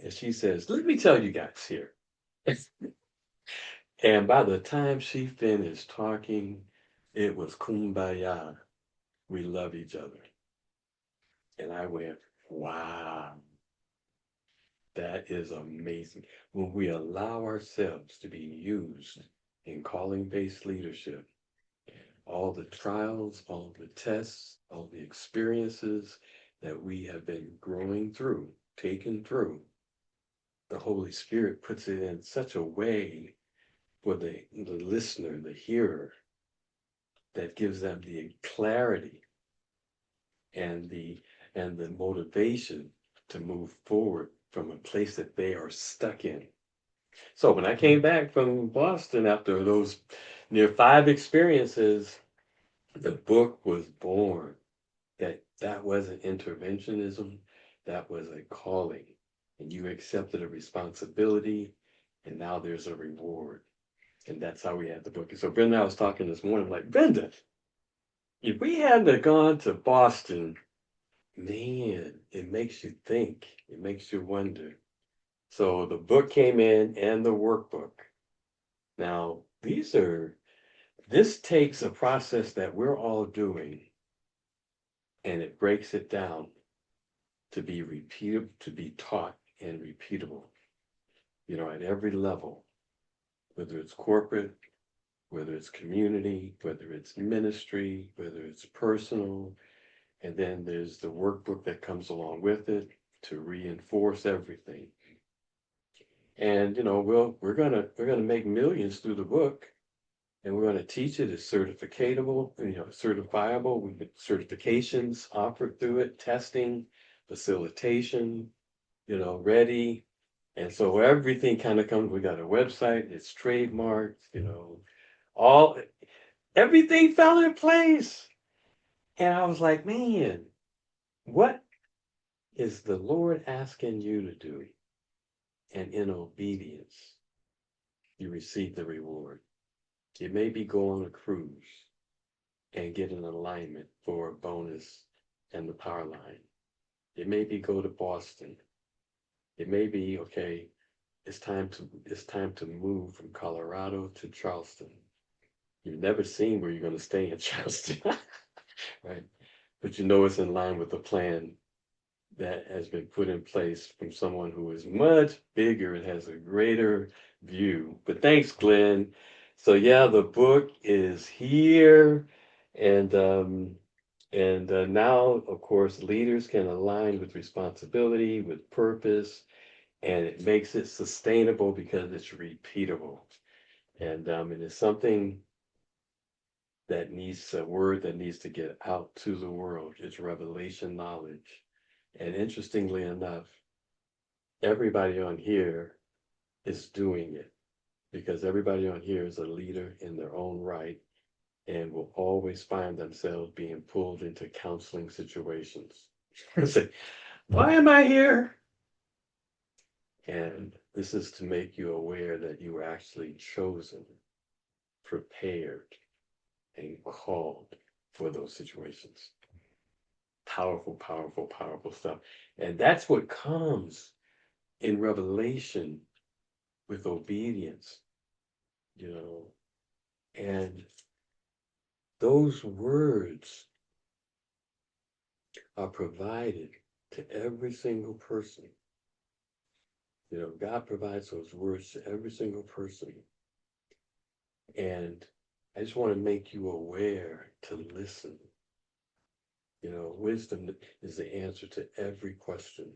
And she says, "Let me tell you guys here." And by the time she finished talking, it was kumbaya. We love each other. And I went, wow, that is amazing. When we allow ourselves to be used in calling-based leadership, all the trials, all the tests, all the experiences that we have been growing through, taken through, the Holy Spirit puts it in such a way for the listener, the hearer, that gives them the clarity and the motivation to move forward from a place that they are stuck in. So when I came back from Boston after those near 5 experiences, the book was born. That wasn't interventionism, that was a calling. And you accepted a responsibility, and now there's a reward. And that's how we had the book. And so Brenda and I was talking this morning, like, Brenda, if we hadn't have gone to Boston, man, it makes you think, it makes you wonder. So the book came in and the workbook. Now, this takes a process that we're all doing, and it breaks it down to be repeatable, to be taught and repeatable, at every level, whether it's corporate, whether it's community, whether it's ministry, whether it's personal. And then there's the workbook that comes along with it to reinforce everything. And we're gonna make millions through the book, and we're gonna teach it as certificatable, certifiable. We get certifications offered through it, testing, facilitation, ready. And so everything kind of comes. We got a website, it's trademarked, all everything fell in place. And I was like, man, what is the Lord asking you to do? And in obedience, you receive the reward. It may be go on a cruise and get an alignment for a bonus and the Powerline. It may be go to Boston. It may be, okay, it's time to move from Colorado to Charleston. You've never seen where you're going to stay in Charleston, right? But you know it's in line with the plan that has been put in place from someone who is much bigger and has a greater view. But thanks, Glenn. So yeah, the book is here, and now, of course, leaders can align with responsibility, with purpose, and it makes it sustainable because it's repeatable. And it's something that needs a word that needs to get out to the world. It's revelation knowledge. And interestingly enough, everybody on here is doing it because everybody on here is a leader in their own right and will always find themselves being pulled into counseling situations. Say, why am I here? And this is to make you aware that you were actually chosen, prepared, and called for those situations. Powerful, powerful, powerful stuff. And that's what comes in revelation with obedience, you know. And those words are provided to every single person. You know, God provides those words to every single person. And I just want to make you aware to listen. You know, wisdom is the answer to every question.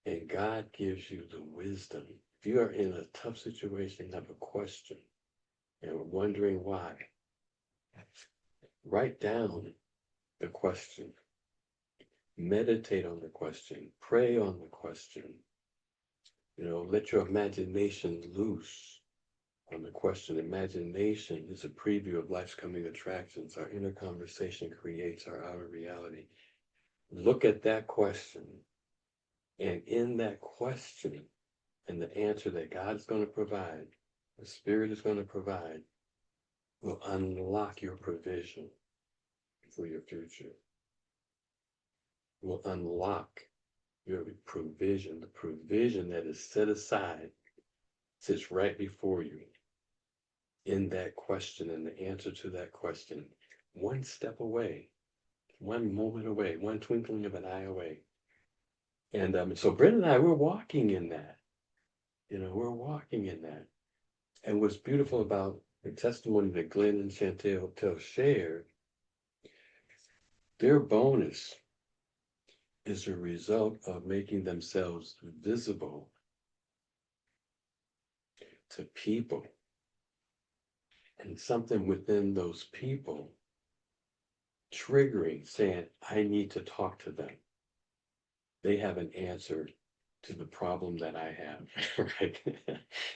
And God gives you the wisdom. If you are in a tough situation, have a question, and are wondering why, write down the question, meditate on the question, pray on the question. You know, let your imagination loose on the question. Imagination is a preview of life's coming attractions. Our inner conversation creates our outer reality. Look at that question, and in that question, and the answer that God's going to provide, the Spirit is going to provide, will unlock your provision for your future. Will unlock your provision. The provision that is set aside sits right before you in that question and the answer to that question. One step away, one moment away, one twinkling of an eye away. And so Brent and I, we're walking in that. You know, we're walking in that. And what's beautiful about the testimony that Glenn and Chantell shared, their bonus is a result of making themselves visible to people. And something within those people triggering, saying, I need to talk to them. They have an answer to the problem that I have, right?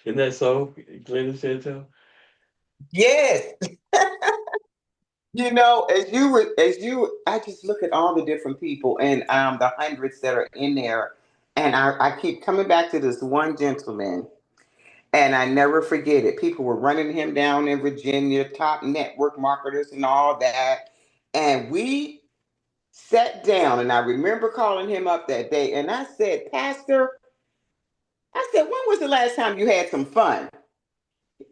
Isn't that so, Glenn and Chantell? Yes. You know, I just look at all the different people and the hundreds that are in there, and I keep coming back to this one gentleman, and I never forget it. People were running him down in Virginia, top network marketers and all that, and we sat down, and I remember calling him up that day, and I said, Pastor, I said, when was the last time you had some fun?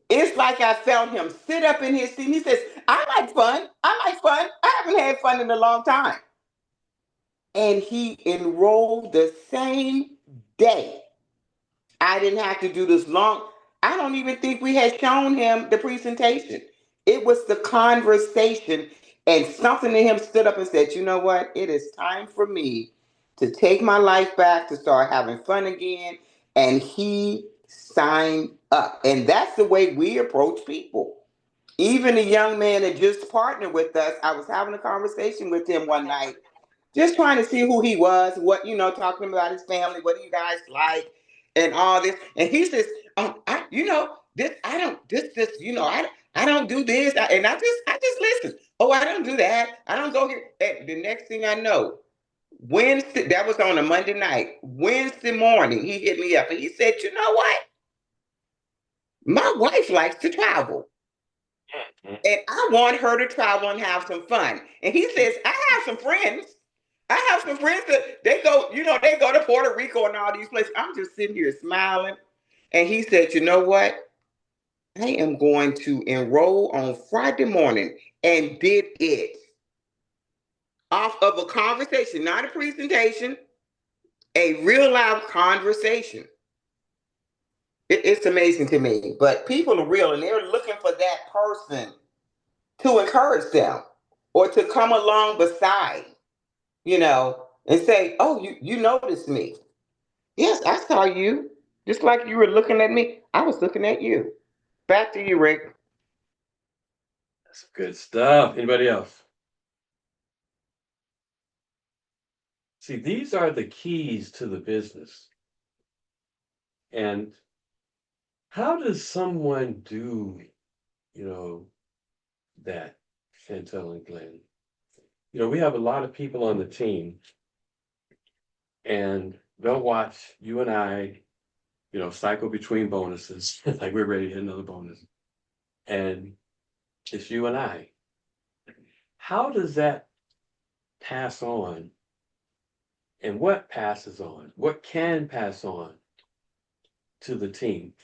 It's like I felt him sit up in his seat. He says, I like fun. I like fun. I haven't had fun in a long time. And he enrolled the same day. I didn't have to do this long. I don't even think we had shown him the presentation. It was the conversation, and something in him stood up and said, you know what? It is time for me to take my life back, to start having fun again. And he signed up. And that's the way we approach people. Even a young man that just partnered with us, I was having a conversation with him one night, just trying to see who he was, what, talking about his family, what do you guys like, and all this. And he says, I don't do this. I just listen. Oh, I don't do that. I don't go here. And the next thing I know, Wednesday, that was on a Monday night. Wednesday morning, he hit me up and he said, you know what? My wife likes to travel. And I want her to travel and have some fun. And he says, I have some friends. I have some friends that they go to Puerto Rico and all these places. I'm just sitting here smiling. And he said, you know what? I am going to enroll on Friday morning, and did it off of a conversation, not a presentation, a real loud conversation. It's amazing to me. But people are real and they're looking for that person to encourage them or to come along beside, and say, oh, you noticed me. Yes, I saw you. Just like you were looking at me, I was looking at you. Back to you, Rick. That's good stuff. Anybody else? See, these are the keys to the business. And how does someone do, that, Chantel and Glenn? We have a lot of people on the team, and they'll watch you and I, cycle between bonuses, like we're ready to hit another bonus. And it's you and I. How does that pass on? And what passes on? What can pass on to the team?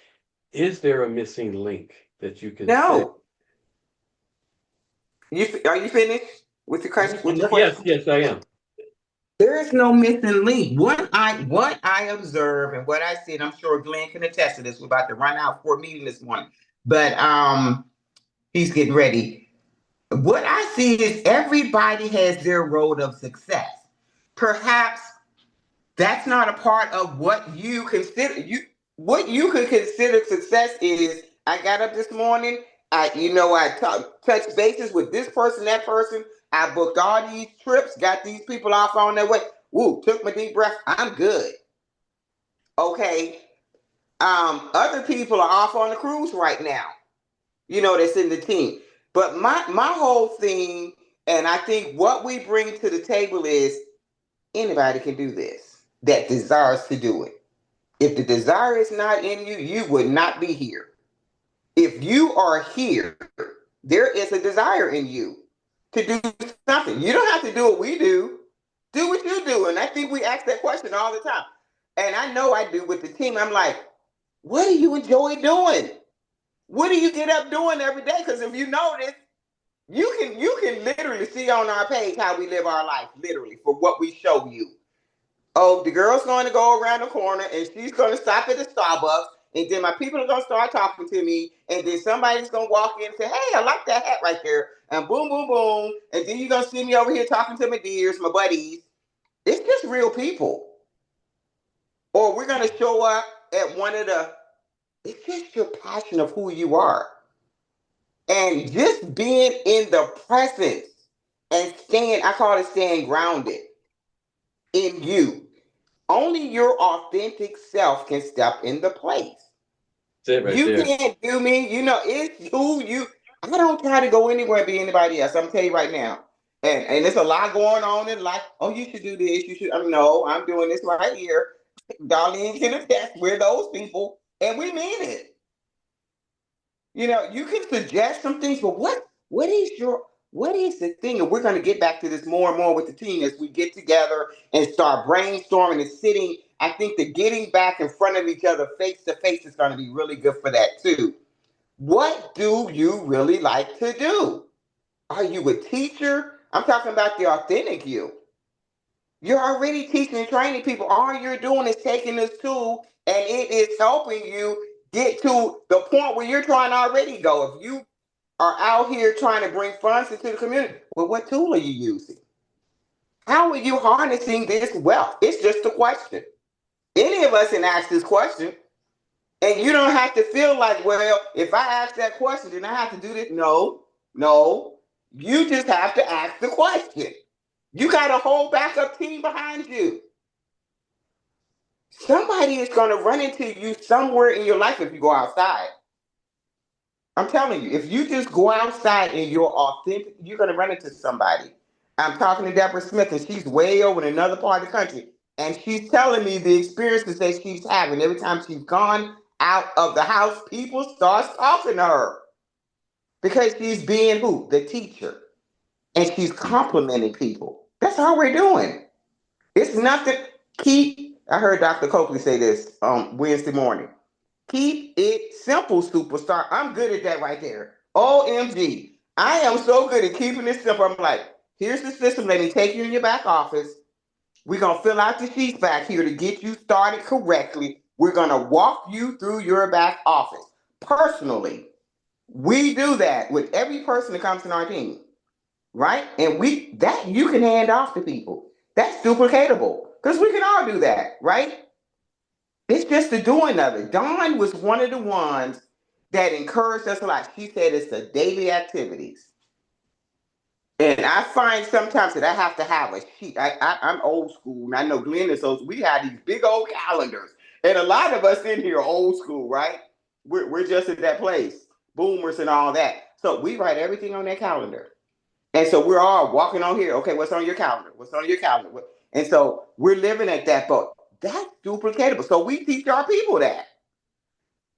Is there a missing link that you can say? No. Are you finished with your question? Yes, I am. There is no missing link. What I observe and what I see, and I'm sure Glenn can attest to this. We're about to run out for a meeting this morning, but he's getting ready. What I see is everybody has their road of success. Perhaps that's not a part of what you consider what you could consider success is. I got up this morning. I touched bases with this person, that person. I booked all these trips, got these people off on their way. Woo, took my deep breath. I'm good. Okay. Other people are off on the cruise right now. That's in the team. But my whole thing, and I think what we bring to the table is anybody can do this that desires to do it. If the desire is not in you, you would not be here. If you are here, there is a desire in you to do something. You don't have to do what we do. Do what you do. And I think we ask that question all the time. And I know I do with the team. I'm like, what do you enjoy doing? What do you get up doing every day? Because if you notice, you can literally see on our page how we live our life, literally, for what we show you. Oh, the girl's going to go around the corner and she's going to stop at the Starbucks. And then my people are going to start talking to me. And then somebody's going to walk in and say, hey, I like that hat right there. And boom, boom, boom. And then you're going to see me over here talking to my dears, my buddies. It's just real people. Or we're going to show up at it's just your passion of who you are. And just being in the presence and I call it staying grounded in you. Only your authentic self can step in the place. That's it right You there. can't do me. It's who you. I don't try to go anywhere and be anybody else. I'm telling you right now. And there's a lot going on in life. Oh, you should do this. You should. No, I'm doing this right here. Darlene can attest. We're those people, and we mean it. You can suggest some things, but what is the thing? And we're going to get back to this more and more with the team as we get together and start brainstorming and sitting. I think the getting back in front of each other face to face is going to be really good for that too. What do you really like to do? Are you a teacher? I'm talking about the authentic you. You're already teaching and training people. All you're doing is taking this tool and it is helping you get to the point where you're trying to already go. If you are out here trying to bring funds into the community, well, what tool are you using? How are you harnessing this wealth? It's just a question. Any of us can ask this question. And you don't have to feel like, well, if I ask that question, then I have to do this. No, no. You just have to ask the question. You got a whole backup team behind you. Somebody is going to run into you somewhere in your life if you go outside. I'm telling you, if you just go outside and you're authentic, you're going to run into somebody. I'm talking to Deborah Smith, and she's way over in another part of the country. And she's telling me the experiences that she's having. Every time she's gone out of the house, people start talking to her. Because she's being who? The teacher. And she's complimenting people. That's all we're doing. It's nothing. I heard Dr. Coakley say this Wednesday morning. Keep it simple, superstar. I'm good at that right there. OMG. I am so good at keeping it simple. I'm like, here's the system. Let me take you in your back office. We're going to fill out the sheets back here to get you started correctly. We're going to walk you through your back office. Personally, we do that with every person that comes in our team, right? And that you can hand off to people. That's duplicatable because we can all do that, right? It's just the doing of it. Dawn was one of the ones that encouraged us a lot. She said it's the daily activities. And I find sometimes that I have to have a sheet. I'm old school, and I know Glenn is old. We have these big old calendars. And a lot of us in here are old school, right? We're just at that place, boomers and all that. So we write everything on that calendar. And so we're all walking on here. Okay, what's on your calendar? What's on your calendar? And so we're living at that, but that's duplicatable. So we teach our people that.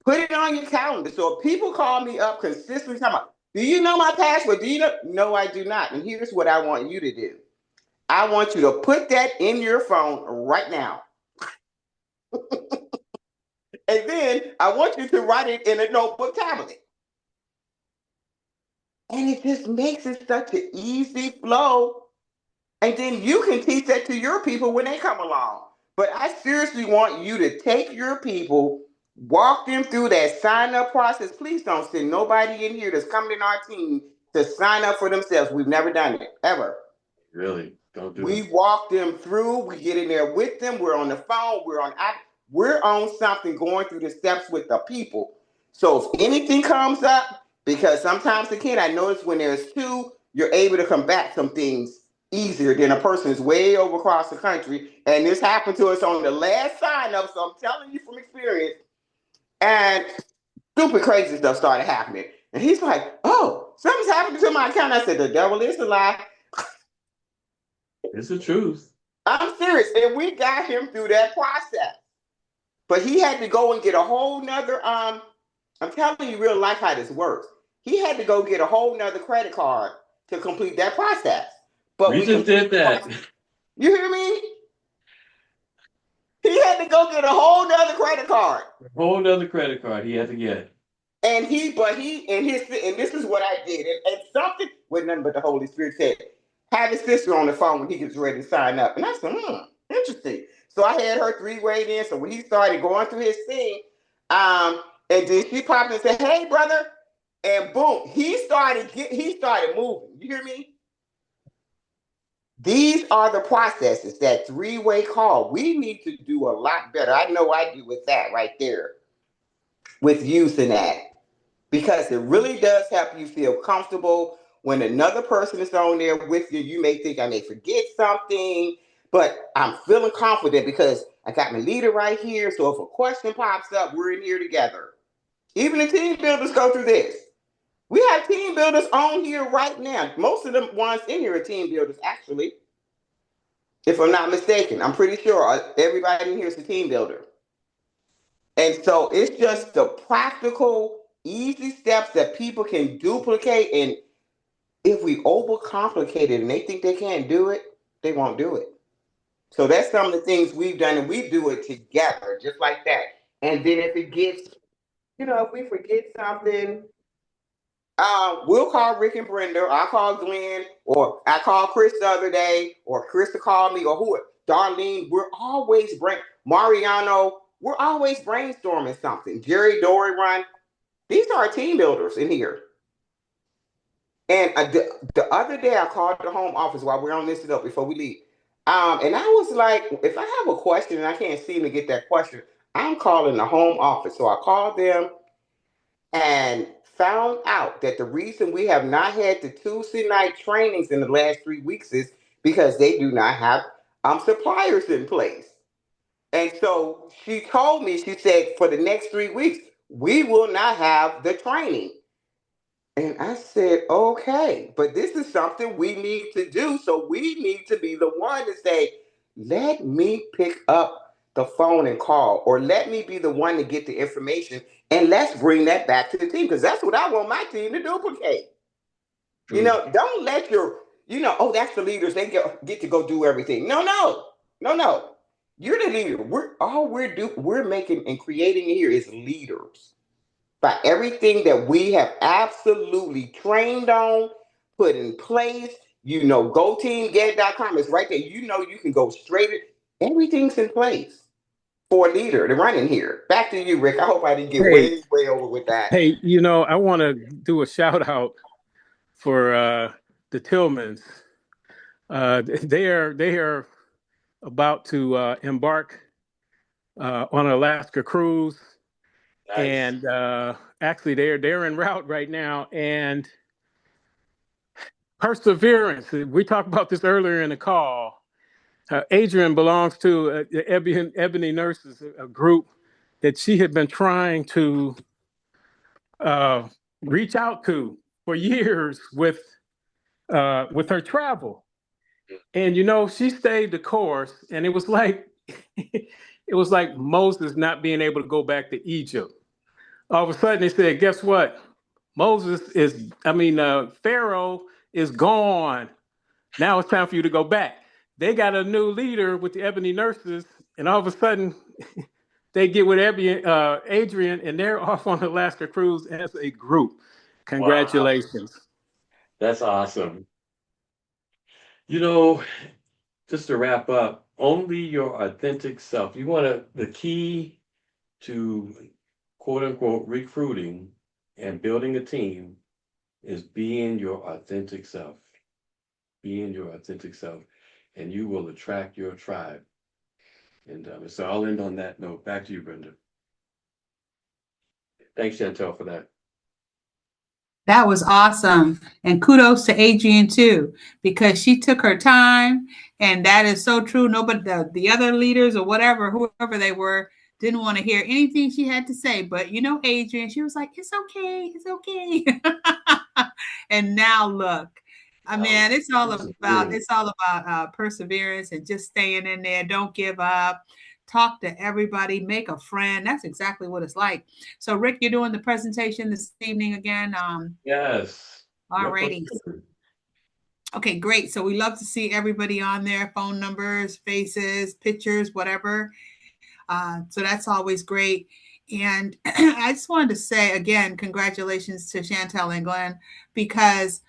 Put it on your calendar. So if people call me up consistently, talking about, do you know my password? Do you know? No, I do not. And here's what I want you to do. I want you to put that in your phone right now. And then I want you to write it in a notebook tablet. And it just makes it such an easy flow. And then you can teach that to your people when they come along. But I seriously want you to take your people, walk them through that sign up process. Please don't send nobody in here that's coming in our team to sign up for themselves. We've never done it, ever. Really? Don't do We it. walk them through, we get in there with them, we're on the phone, we're on something going through the steps with the people. So if anything comes up, because sometimes again, I notice when there's two, you're able to combat some things easier than a person is way over across the country. And this happened to us on the last sign up, so I'm telling you from experience. And stupid crazy stuff started happening. And he's like, oh, something's happening to my account. I said, the devil is a lie. It's the truth. I'm serious. And we got him through that process. But he had to go and get a whole nother, I'm telling you real life how this works. He had to go get a whole nother credit card to complete that process. But We we just did that. You hear me? He had to go get a whole nother credit card. A whole nother credit card he had to get. And this is what I did. And something with nothing but the Holy Spirit said, have his sister on the phone when he gets ready to sign up. And I said, interesting. So I had her three-way in. So when he started going through his thing, and then she popped in and said, hey, brother. And boom, he started moving. You hear me? These are the processes, that three-way call. We need to do a lot better. I know I do with that right there, with using that. Because it really does help you feel comfortable when another person is on there with you. You may think I may forget something, but I'm feeling confident because I got my leader right here. So if a question pops up, we're in here together. Even the team builders go through this. We have team builders on here right now. Most of the ones in here are team builders, actually. If I'm not mistaken, I'm pretty sure everybody in here is a team builder. And so it's just the practical, easy steps that people can duplicate. And if we overcomplicate it and they think they can't do it, they won't do it. So that's some of the things we've done, and we do it together, just like that. And then if it gets, if we forget something, we'll call Rick and Brenda. I'll call Glenn, or I call Chris the other day, or Chris to call me, or who? Darlene. Mariano. We're always brainstorming something. Jerry, Dory, Run. These are team builders in here. And the other day, I called the home office while we're on this up before we leave. And I was like, if I have a question and I can't seem to get that question, I'm calling the home office. So I called them and found out that the reason we have not had the Tuesday night trainings in the last 3 weeks is because they do not have suppliers in place. And so she told me, she said, for the next 3 weeks, we will not have the training. And I said, okay, but this is something we need to do. So we need to be the one to say, let me pick up the phone and call, or let me be the one to get the information, and let's bring that back to the team, because that's what I want my team to duplicate. True. Don't let oh, that's the leaders. They get to go do everything. No. You're the leader. We're making and creating here is leaders. By everything that we have absolutely trained on, put in place, GoTeamGet.com is right there. You can go straight. Everything's in place for a leader to run in here. Back to you, Rick. I hope I didn't get Hey, way over with that. hey, I want to do a shout out for the Tillmans. They are about to embark on an Alaska cruise, Nice. and actually they're en route right now. And perseverance. We talked about this earlier in the call. Adrian belongs to the Ebony Nurses, a group that she had been trying to uh, reach out to for years with her travel. And she stayed the course, and it was like it was like Moses not being able to go back to Egypt. All of a sudden, they said, "Guess what? Pharaoh is gone. Now it's time for you to go back." They got a new leader with the Ebony Nurses, and all of a sudden, they get with Adrian, and they're off on the Alaska cruise as a group. Wow. Congratulations. That's awesome. You know, just to wrap up, only your authentic self. The key to quote unquote recruiting and building a team is being your authentic self. Being your authentic self, and you will attract your tribe. And so I'll end on that note. Back to you, Brenda. Thanks, Chantel, for that. That was awesome. And kudos to Adrian too, because she took her time. And that is so true. Nobody, the other leaders or whatever, whoever they were, didn't want to hear anything she had to say. But Adrian, she was like, it's okay. It's okay. And now look, I mean, Perseverance. it's all about perseverance and just staying in there. Don't give up. Talk to everybody, make a friend. That's exactly what it's like. So, Rick, you're doing the presentation this evening again. Yes. All Yep. righty. Okay, great. So we love to see everybody on there, phone numbers, faces, pictures, whatever. So that's always great. And I just wanted to say again, congratulations to Chantell and Glenn, because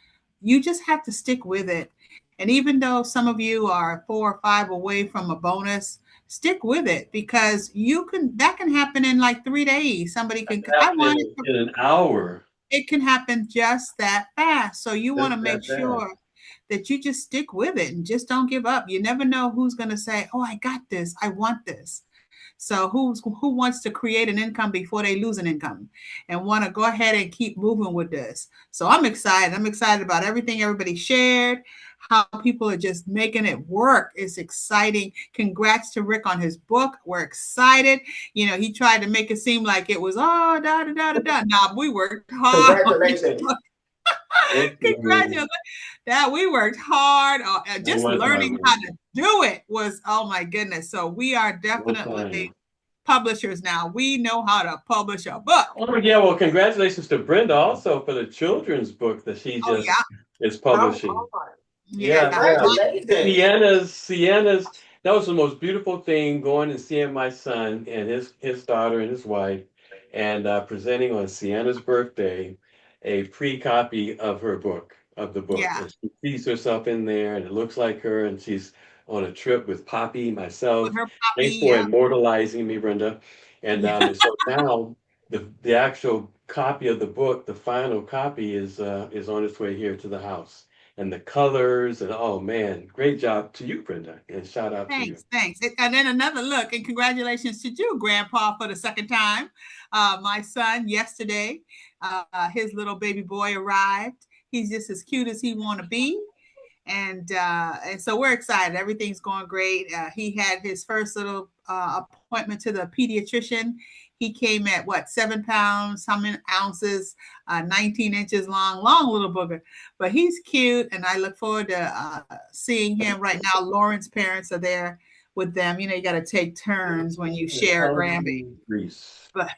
you just have to stick with it. And even though some of you are 4 or 5 away from a bonus, stick with it, because that can happen in like 3 days. Somebody can, I want Happening in an hour. it can happen just that fast. So you want Just to make that fast. sure that you just stick with it and just don't give up. You never know who's going to say, "Oh, I got this. I want this." So who wants to create an income before they lose an income and want to go ahead and keep moving with this? So I'm excited. I'm excited about everything everybody shared, how people are just making it work. It's exciting. Congrats to Rick on his book. We're excited. He tried to make it seem like it was da da da da da. Nah, we worked hard on this Congratulations. book. Thank you. Congratulations. That we worked hard. It Just was hard learning work. how to do it was, oh my goodness. So we are No definitely time. publishers now. We know how to publish a book. Oh yeah, well, congratulations to Brenda also for the children's book that she Oh yeah, just is Come publishing. on. yeah. Yeah, Got a yeah. lot. Congratulations. Sienna's. That was the most beautiful thing, going and seeing my son and his daughter and his wife, and presenting on Sienna's birthday a pre-copy of the book, Yeah, and she sees herself in there, and it looks like her, and she's on a trip with Poppy, with myself. her Thanks puppy. for Yeah, immortalizing me, Brenda. And so now the actual copy of the book, the final copy, is on its way here to the house, and the colors, and oh man, great job to you, Brenda, and shout out to you. Thanks. And then another look, and congratulations to you, Grandpa, for the second time. My son yesterday, his little baby boy arrived. He's just as cute as he want to be. And so we're excited. Everything's going great. He had his first little appointment to the pediatrician. He came at 7 pounds, how many ounces, 19 inches long little booger. But he's cute, and I look forward to seeing him. Right now, Lauren's parents are there with them. You got to take turns when you share a grandbaby. Greece. But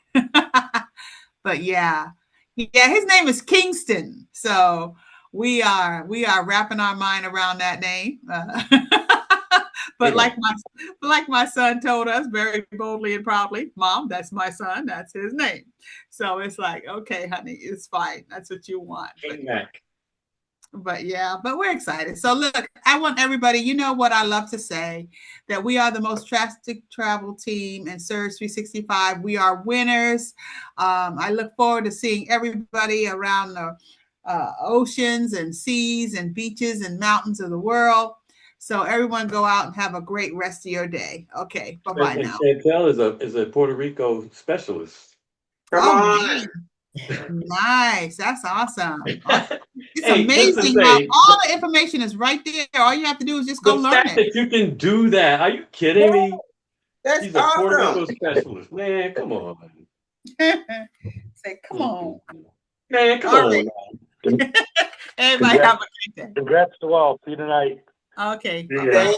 but yeah, his name is Kingston. So we are wrapping our mind around that name. But like my son told us very boldly and proudly, Mom, that's my son. That's his name. So it's like, okay, honey, it's fine. That's what you want. But yeah, but we're excited. So look, I want everybody, you know what I love to say, that we are the most trusted travel team in Surge 365. We are winners. I look forward to seeing everybody around the oceans and seas and beaches and mountains of the world. So everyone go out and have a great rest of your day. Okay, bye-bye And now. Chantell is a Puerto Rico specialist. Come Oh, on. nice. That's awesome. It's Hey, just to amazing how say, all the information is right there. All you have to do is just go the learn fact it. that you can do that, are you kidding me? That's She's a Puerto awesome. Rico specialist. Man, come on. Say, come on. Man, come All on. right. Everybody have a great day. Congrats to all. See you tonight. Okay. Yeah. Bye-bye.